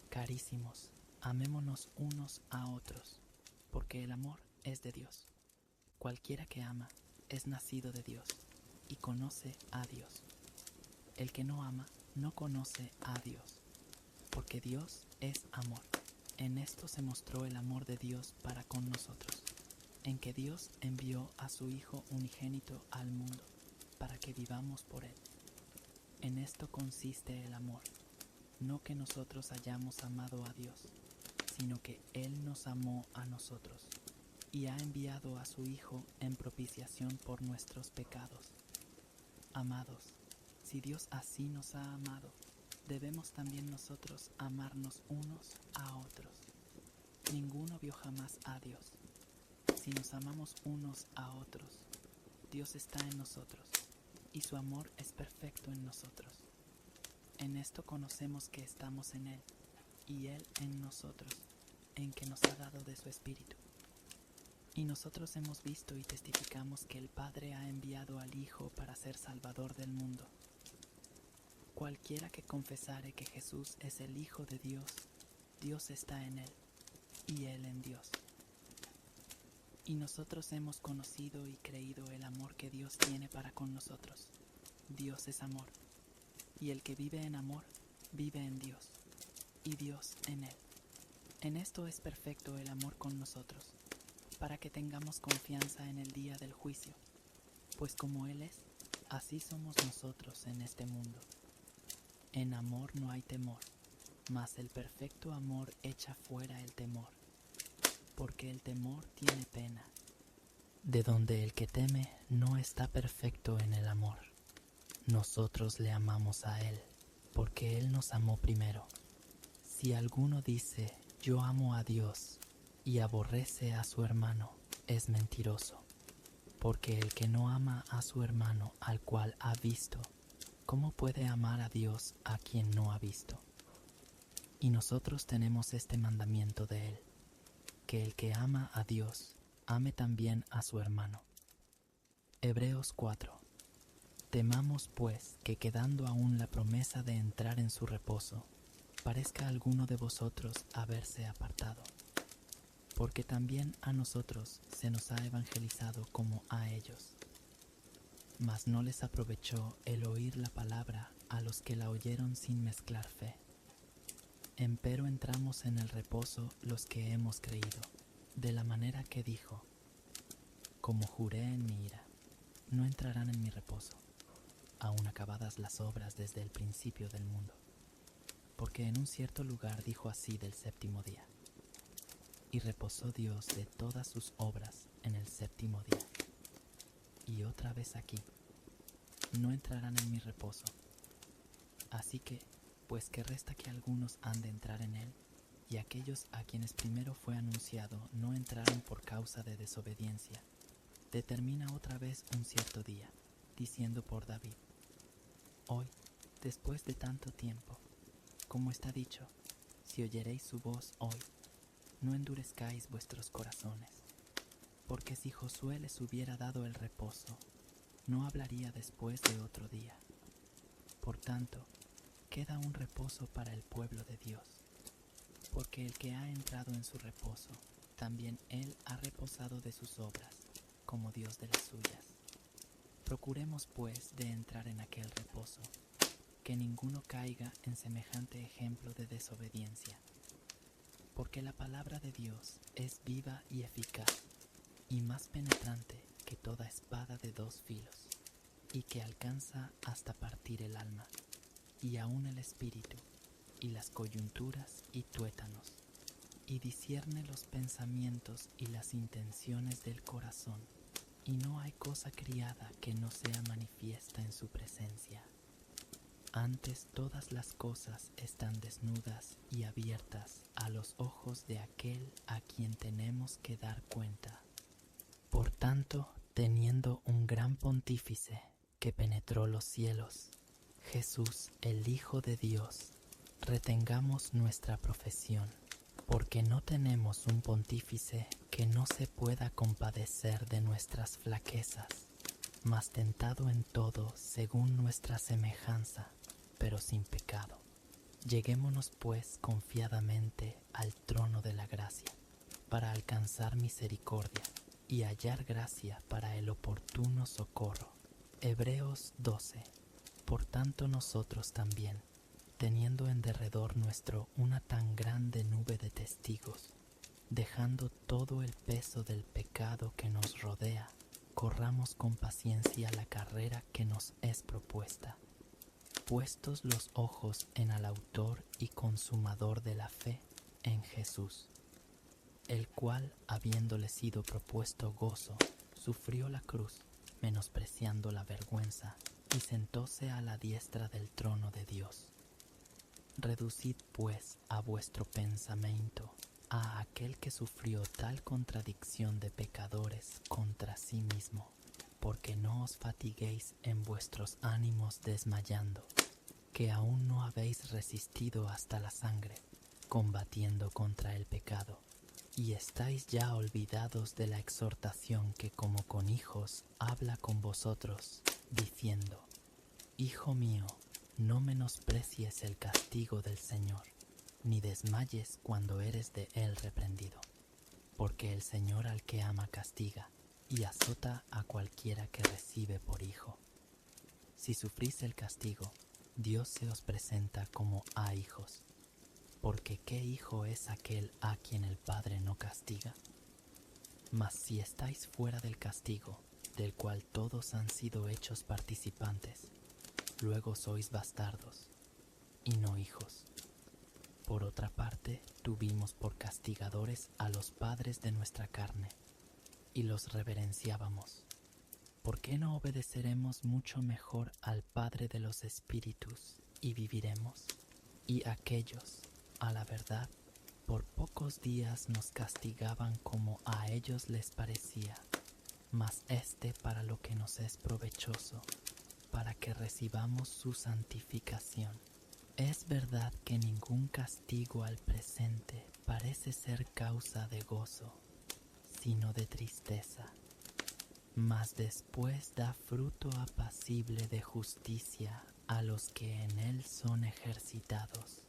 Carísimos, amémonos unos a otros, porque el amor es de Dios. Cualquiera que ama es nacido de Dios y conoce a Dios. El que no ama no conoce a Dios, porque Dios es amor. En esto se mostró el amor de Dios para con nosotros, en que Dios envió a su Hijo unigénito al mundo, para que vivamos por Él. En esto consiste el amor, no que nosotros hayamos amado a Dios, sino que Él nos amó a nosotros, y ha enviado a su Hijo en propiciación por nuestros pecados. Amados, si Dios así nos ha amado, debemos también nosotros amarnos unos a otros. Ninguno vio jamás a Dios. Si nos amamos unos a otros, Dios está en nosotros, y su amor es perfecto en nosotros. En esto conocemos que estamos en Él, y Él en nosotros, en que nos ha dado de su Espíritu. Y nosotros hemos visto y testificamos que el Padre ha enviado al Hijo para ser Salvador del mundo. Cualquiera que confesare que Jesús es el Hijo de Dios, Dios está en Él, y Él en Dios. Y nosotros hemos conocido y creído el amor que Dios tiene para con nosotros. Dios es amor, y el que vive en amor, vive en Dios, y Dios en Él. En esto es perfecto el amor con nosotros, para que tengamos confianza en el día del juicio, pues como Él es, así somos nosotros en este mundo. En amor no hay temor, mas el perfecto amor echa fuera el temor, porque el temor tiene pena, de donde el que teme no está perfecto en el amor. Nosotros le amamos a Él, porque Él nos amó primero. Si alguno dice, yo amo a Dios, y aborrece a su hermano, es mentiroso, porque el que no ama a su hermano al cual ha visto, ¿cómo puede amar a Dios a quien no ha visto? Y nosotros tenemos este mandamiento de Él, que el que ama a Dios, ame también a su hermano. Hebreos 4. Temamos pues que quedando aún la promesa de entrar en su reposo, parezca a alguno de vosotros haberse apartado, porque también a nosotros se nos ha evangelizado como a ellos. Mas no les aprovechó el oír la palabra a los que la oyeron sin mezclar fe. Empero entramos en el reposo los que hemos creído, de la manera que dijo: como juré en mi ira, no entrarán en mi reposo, aun acabadas las obras desde el principio del mundo. Porque en un cierto lugar dijo así del séptimo día: y reposó Dios de todas sus obras en el séptimo día. Y otra vez aquí: no entrarán en mi reposo. Así que, pues que resta que algunos han de entrar en él, y aquellos a quienes primero fue anunciado no entraron por causa de desobediencia, determina otra vez un cierto día, diciendo por David: hoy, después de tanto tiempo, como está dicho, si oyeréis su voz hoy, no endurezcáis vuestros corazones. Porque si Josué les hubiera dado el reposo, no hablaría después de otro día. Por tanto, queda un reposo para el pueblo de Dios, porque el que ha entrado en su reposo, también él ha reposado de sus obras, como Dios de las suyas. Procuremos pues de entrar en aquel reposo, que ninguno caiga en semejante ejemplo de desobediencia. Porque la palabra de Dios es viva y eficaz, y más penetrante que toda espada de dos filos, y que alcanza hasta partir el alma, y aun el espíritu, y las coyunturas y tuétanos, y discierne los pensamientos y las intenciones del corazón, y no hay cosa criada que no sea manifiesta en su presencia. Antes todas las cosas están desnudas y abiertas a los ojos de aquel a quien tenemos que dar cuenta. Por tanto, teniendo un gran pontífice que penetró los cielos, Jesús, el Hijo de Dios, retengamos nuestra profesión, porque no tenemos un pontífice que no se pueda compadecer de nuestras flaquezas, mas tentado en todo según nuestra semejanza, pero sin pecado. Lleguémonos pues confiadamente al trono de la gracia, para alcanzar misericordia y hallar gracia para el oportuno socorro. Hebreos 12. Por tanto nosotros también, teniendo en derredor nuestro una tan grande nube de testigos, dejando todo el peso del pecado que nos rodea, corramos con paciencia la carrera que nos es propuesta, puestos los ojos en el autor y consumador de la fe, en Jesús, el cual, habiéndole sido propuesto gozo, sufrió la cruz, menospreciando la vergüenza, y sentóse a la diestra del trono de Dios. Reducid pues a vuestro pensamiento a aquel que sufrió tal contradicción de pecadores contra sí mismo, porque no os fatiguéis en vuestros ánimos desmayando, que aún no habéis resistido hasta la sangre, combatiendo contra el pecado, y estáis ya olvidados de la exhortación que como con hijos habla con vosotros, diciendo: Hijo mío, no menosprecies el castigo del Señor, ni desmayes cuando eres de él reprendido, porque el Señor al que ama castiga, y azota a cualquiera que recibe por hijo. Si sufrís el castigo, Dios se os presenta como a hijos, porque ¿qué hijo es aquel a quien el Padre no castiga? Mas si estáis fuera del castigo, del cual todos han sido hechos participantes, luego sois bastardos, y no hijos. Por otra parte, tuvimos por castigadores a los padres de nuestra carne, y los reverenciábamos. ¿Por qué no obedeceremos mucho mejor al Padre de los Espíritus, y viviremos? Y aquellos, a la verdad, por pocos días nos castigaban como a ellos les parecía, mas éste para lo que nos es provechoso, para que recibamos su santificación. Es verdad que ningún castigo al presente parece ser causa de gozo, sino de tristeza, mas después da fruto apacible de justicia a los que en él son ejercitados.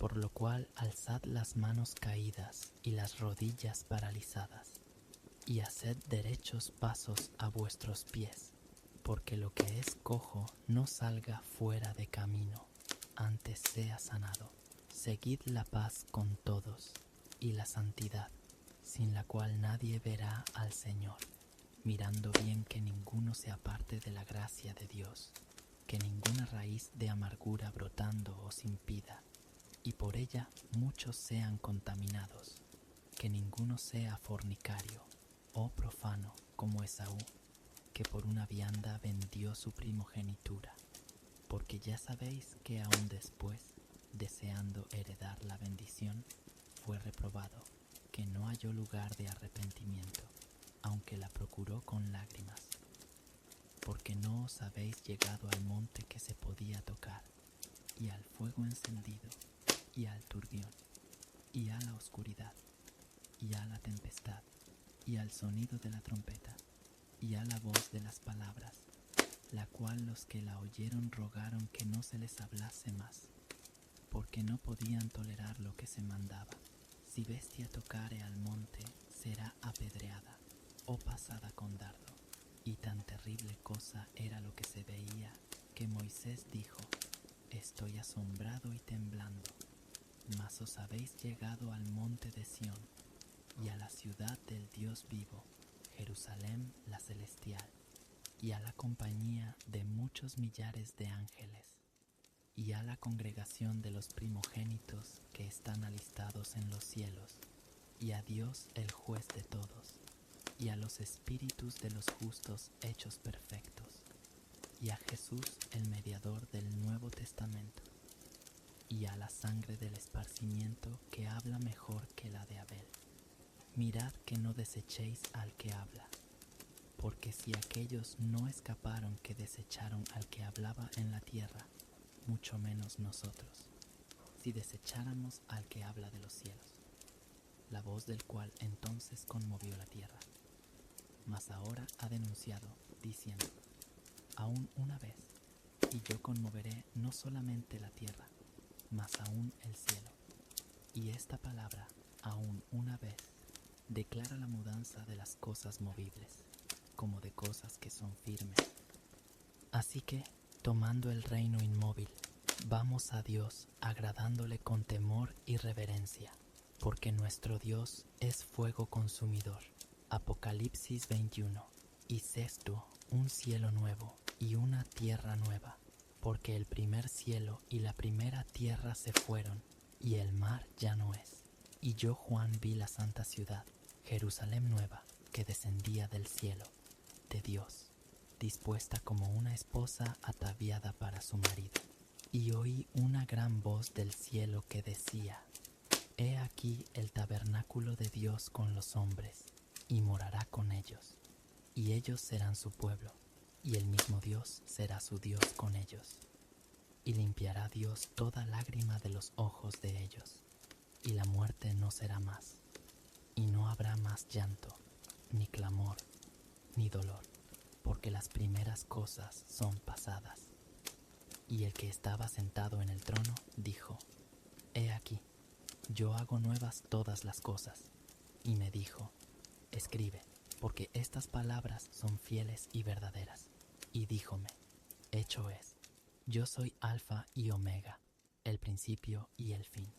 por lo cual alzad las manos caídas y las rodillas paralizadas, y haced derechos pasos a vuestros pies, porque lo que es cojo no salga fuera de camino, antes sea sanado. Seguid la paz con todos, y la santidad, sin la cual nadie verá al Señor, mirando bien que ninguno se aparte de la gracia de Dios, que ninguna raíz de amargura brotando os impida, y por ella muchos sean contaminados, que ninguno sea fornicario o profano como Esaú, que por una vianda vendió su primogenitura, porque ya sabéis que aún después, deseando heredar la bendición, fue reprobado, que no halló lugar de arrepentimiento, aunque la procuró con lágrimas. Porque no os habéis llegado al monte que se podía tocar, y al fuego encendido, y al turbión, y a la oscuridad, y a la tempestad, y al sonido de la trompeta, y a la voz de las palabras, la cual los que la oyeron rogaron que no se les hablase más, porque no podían tolerar lo que se mandaba. Si bestia tocare al monte, será apedreada o pasada con dardo. Y tan terrible cosa era lo que se veía, que Moisés dijo: estoy asombrado y temblando. Mas os habéis llegado al monte de Sión, y a la ciudad del Dios vivo, Jerusalén la celestial, y a la compañía de muchos millares de ángeles, y a la congregación de los primogénitos que están alistados en los cielos, y a Dios el juez de todos, y a los espíritus de los justos hechos perfectos, y a Jesús el mediador del Nuevo Testamento, y a la sangre del esparcimiento que habla mejor que la de Abel. Mirad que no desechéis al que habla, porque si aquellos no escaparon que desecharon al que hablaba en la tierra, mucho menos nosotros, si desecháramos al que habla de los cielos, la voz del cual entonces conmovió la tierra. Mas ahora ha denunciado, diciendo: aún una vez, y yo conmoveré no solamente la tierra, mas aún el cielo. Y esta palabra, aún una vez, declara la mudanza de las cosas movibles, como de cosas que son firmes. Así que, tomando el reino inmóvil, vamos a Dios agradándole con temor y reverencia, porque nuestro Dios es fuego consumidor. Apocalipsis 21. Y sexto, un cielo nuevo y una tierra nueva, porque el primer cielo y la primera tierra se fueron, y el mar ya no es. Y yo, Juan, vi la santa ciudad, Jerusalén nueva, que descendía del cielo, de Dios, dispuesta como una esposa ataviada para su marido. Y oí una gran voz del cielo que decía: he aquí el tabernáculo de Dios con los hombres, y morará con ellos, y ellos serán su pueblo, y el mismo Dios será su Dios con ellos. Y limpiará Dios toda lágrima de los ojos de ellos, y la muerte no será más, y no habrá más llanto, ni clamor, ni dolor, porque las primeras cosas son pasadas. Y el que estaba sentado en el trono dijo: he aquí, yo hago nuevas todas las cosas. Y me dijo: escribe, porque estas palabras son fieles y verdaderas. Y díjome: hecho es. Yo soy Alfa y Omega, el principio y el fin.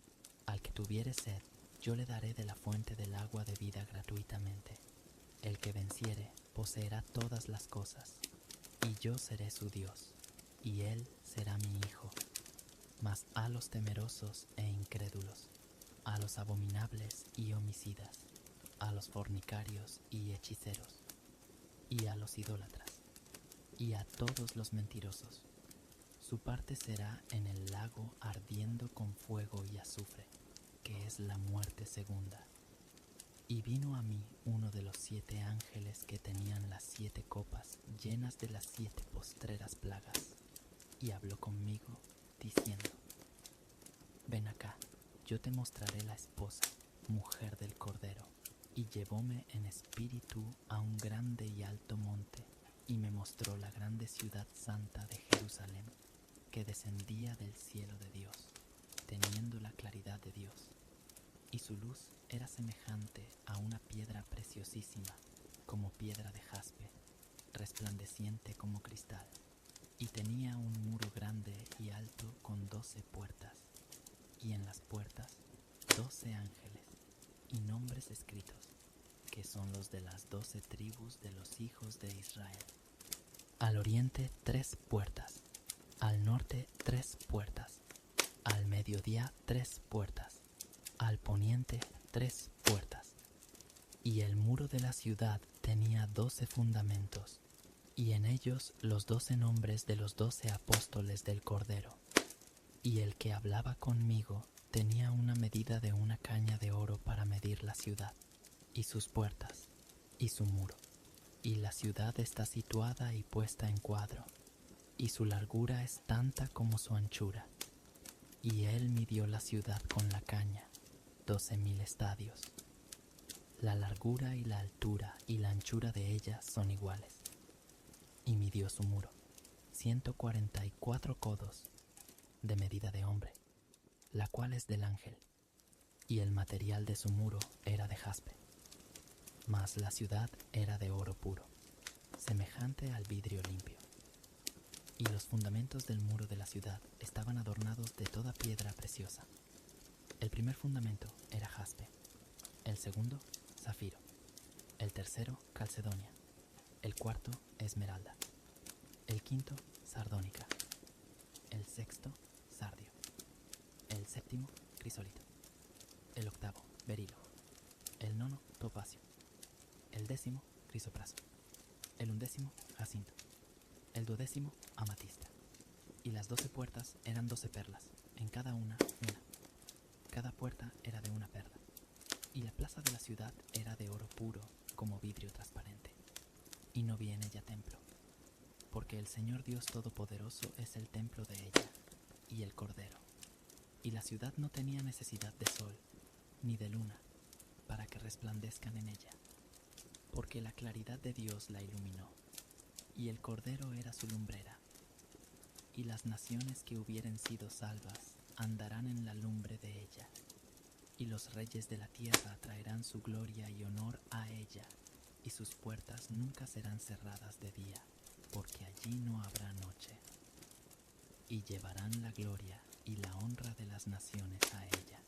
Al que tuviere sed, yo le daré de la fuente del agua de vida gratuitamente. El que venciere poseerá todas las cosas, y yo seré su Dios, y él será mi hijo. Mas a los temerosos e incrédulos, a los abominables y homicidas, a los fornicarios y hechiceros, y a los idólatras, y a todos los mentirosos, su parte será en el lago ardiendo con fuego y azufre, que es la muerte segunda. Y vino a mí uno de los 7 ángeles que tenían las 7 copas llenas de las 7 postreras plagas, y habló conmigo, diciendo: ven acá, yo te mostraré la esposa, mujer del Cordero. Y llevóme en espíritu a un grande y alto monte, y me mostró la grande ciudad santa de Jerusalén, que descendía del cielo de Dios, teniendo la claridad de Dios, y su luz era semejante a una piedra preciosísima, como piedra de jaspe, resplandeciente como cristal, y tenía un muro grande y alto con 12 puertas, y en las puertas 12 ángeles, y nombres escritos, que son los de las 12 tribus de los hijos de Israel. Al oriente 3 puertas, al norte 3 puertas, al mediodía 3 puertas, al poniente 3 puertas. Y el muro de la ciudad tenía 12 fundamentos, y en ellos los 12 nombres de los 12 apóstoles del Cordero. Y el que hablaba conmigo tenía una medida de una caña de oro para medir la ciudad, y sus puertas, y su muro. Y la ciudad está situada y puesta en cuadro, y su largura es tanta como su anchura. Y él midió la ciudad con la caña, 12,000 estadios. La largura y la altura y la anchura de ella son iguales. Y midió su muro, 144 codos, de medida de hombre, la cual es del ángel, y el material de su muro era de jaspe. Mas la ciudad era de oro puro, semejante al vidrio limpio. Y los fundamentos del muro de la ciudad estaban adornados de toda piedra preciosa. El primer fundamento era jaspe, el segundo, zafiro, el tercero, calcedonia, el cuarto, esmeralda, el quinto, sardónica, el sexto, sardio, el séptimo, crisólito, el octavo, berilo, el nono, topacio, el décimo, crisopraso, el undécimo, jacinto, el duodécimo, amatista. Y las 12 puertas eran 12 perlas, en cada una. Cada puerta era de una perla. Y la plaza de la ciudad era de oro puro, como vidrio transparente. Y no vi en ella templo, porque el Señor Dios Todopoderoso es el templo de ella, y el Cordero. Y la ciudad no tenía necesidad de sol, ni de luna, para que resplandezcan en ella, porque la claridad de Dios la iluminó, y el Cordero era su lumbrera. Y las naciones que hubieren sido salvas andarán en la lumbre de ella, y los reyes de la tierra traerán su gloria y honor a ella, y sus puertas nunca serán cerradas de día, porque allí no habrá noche. Y llevarán la gloria y la honra de las naciones a ella.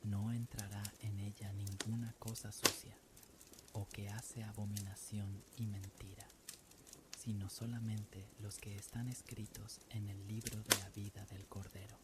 No entrará en ella ninguna cosa sucia, o que hace abominación y mentira, sino solamente los que están escritos en el libro de la vida del Cordero.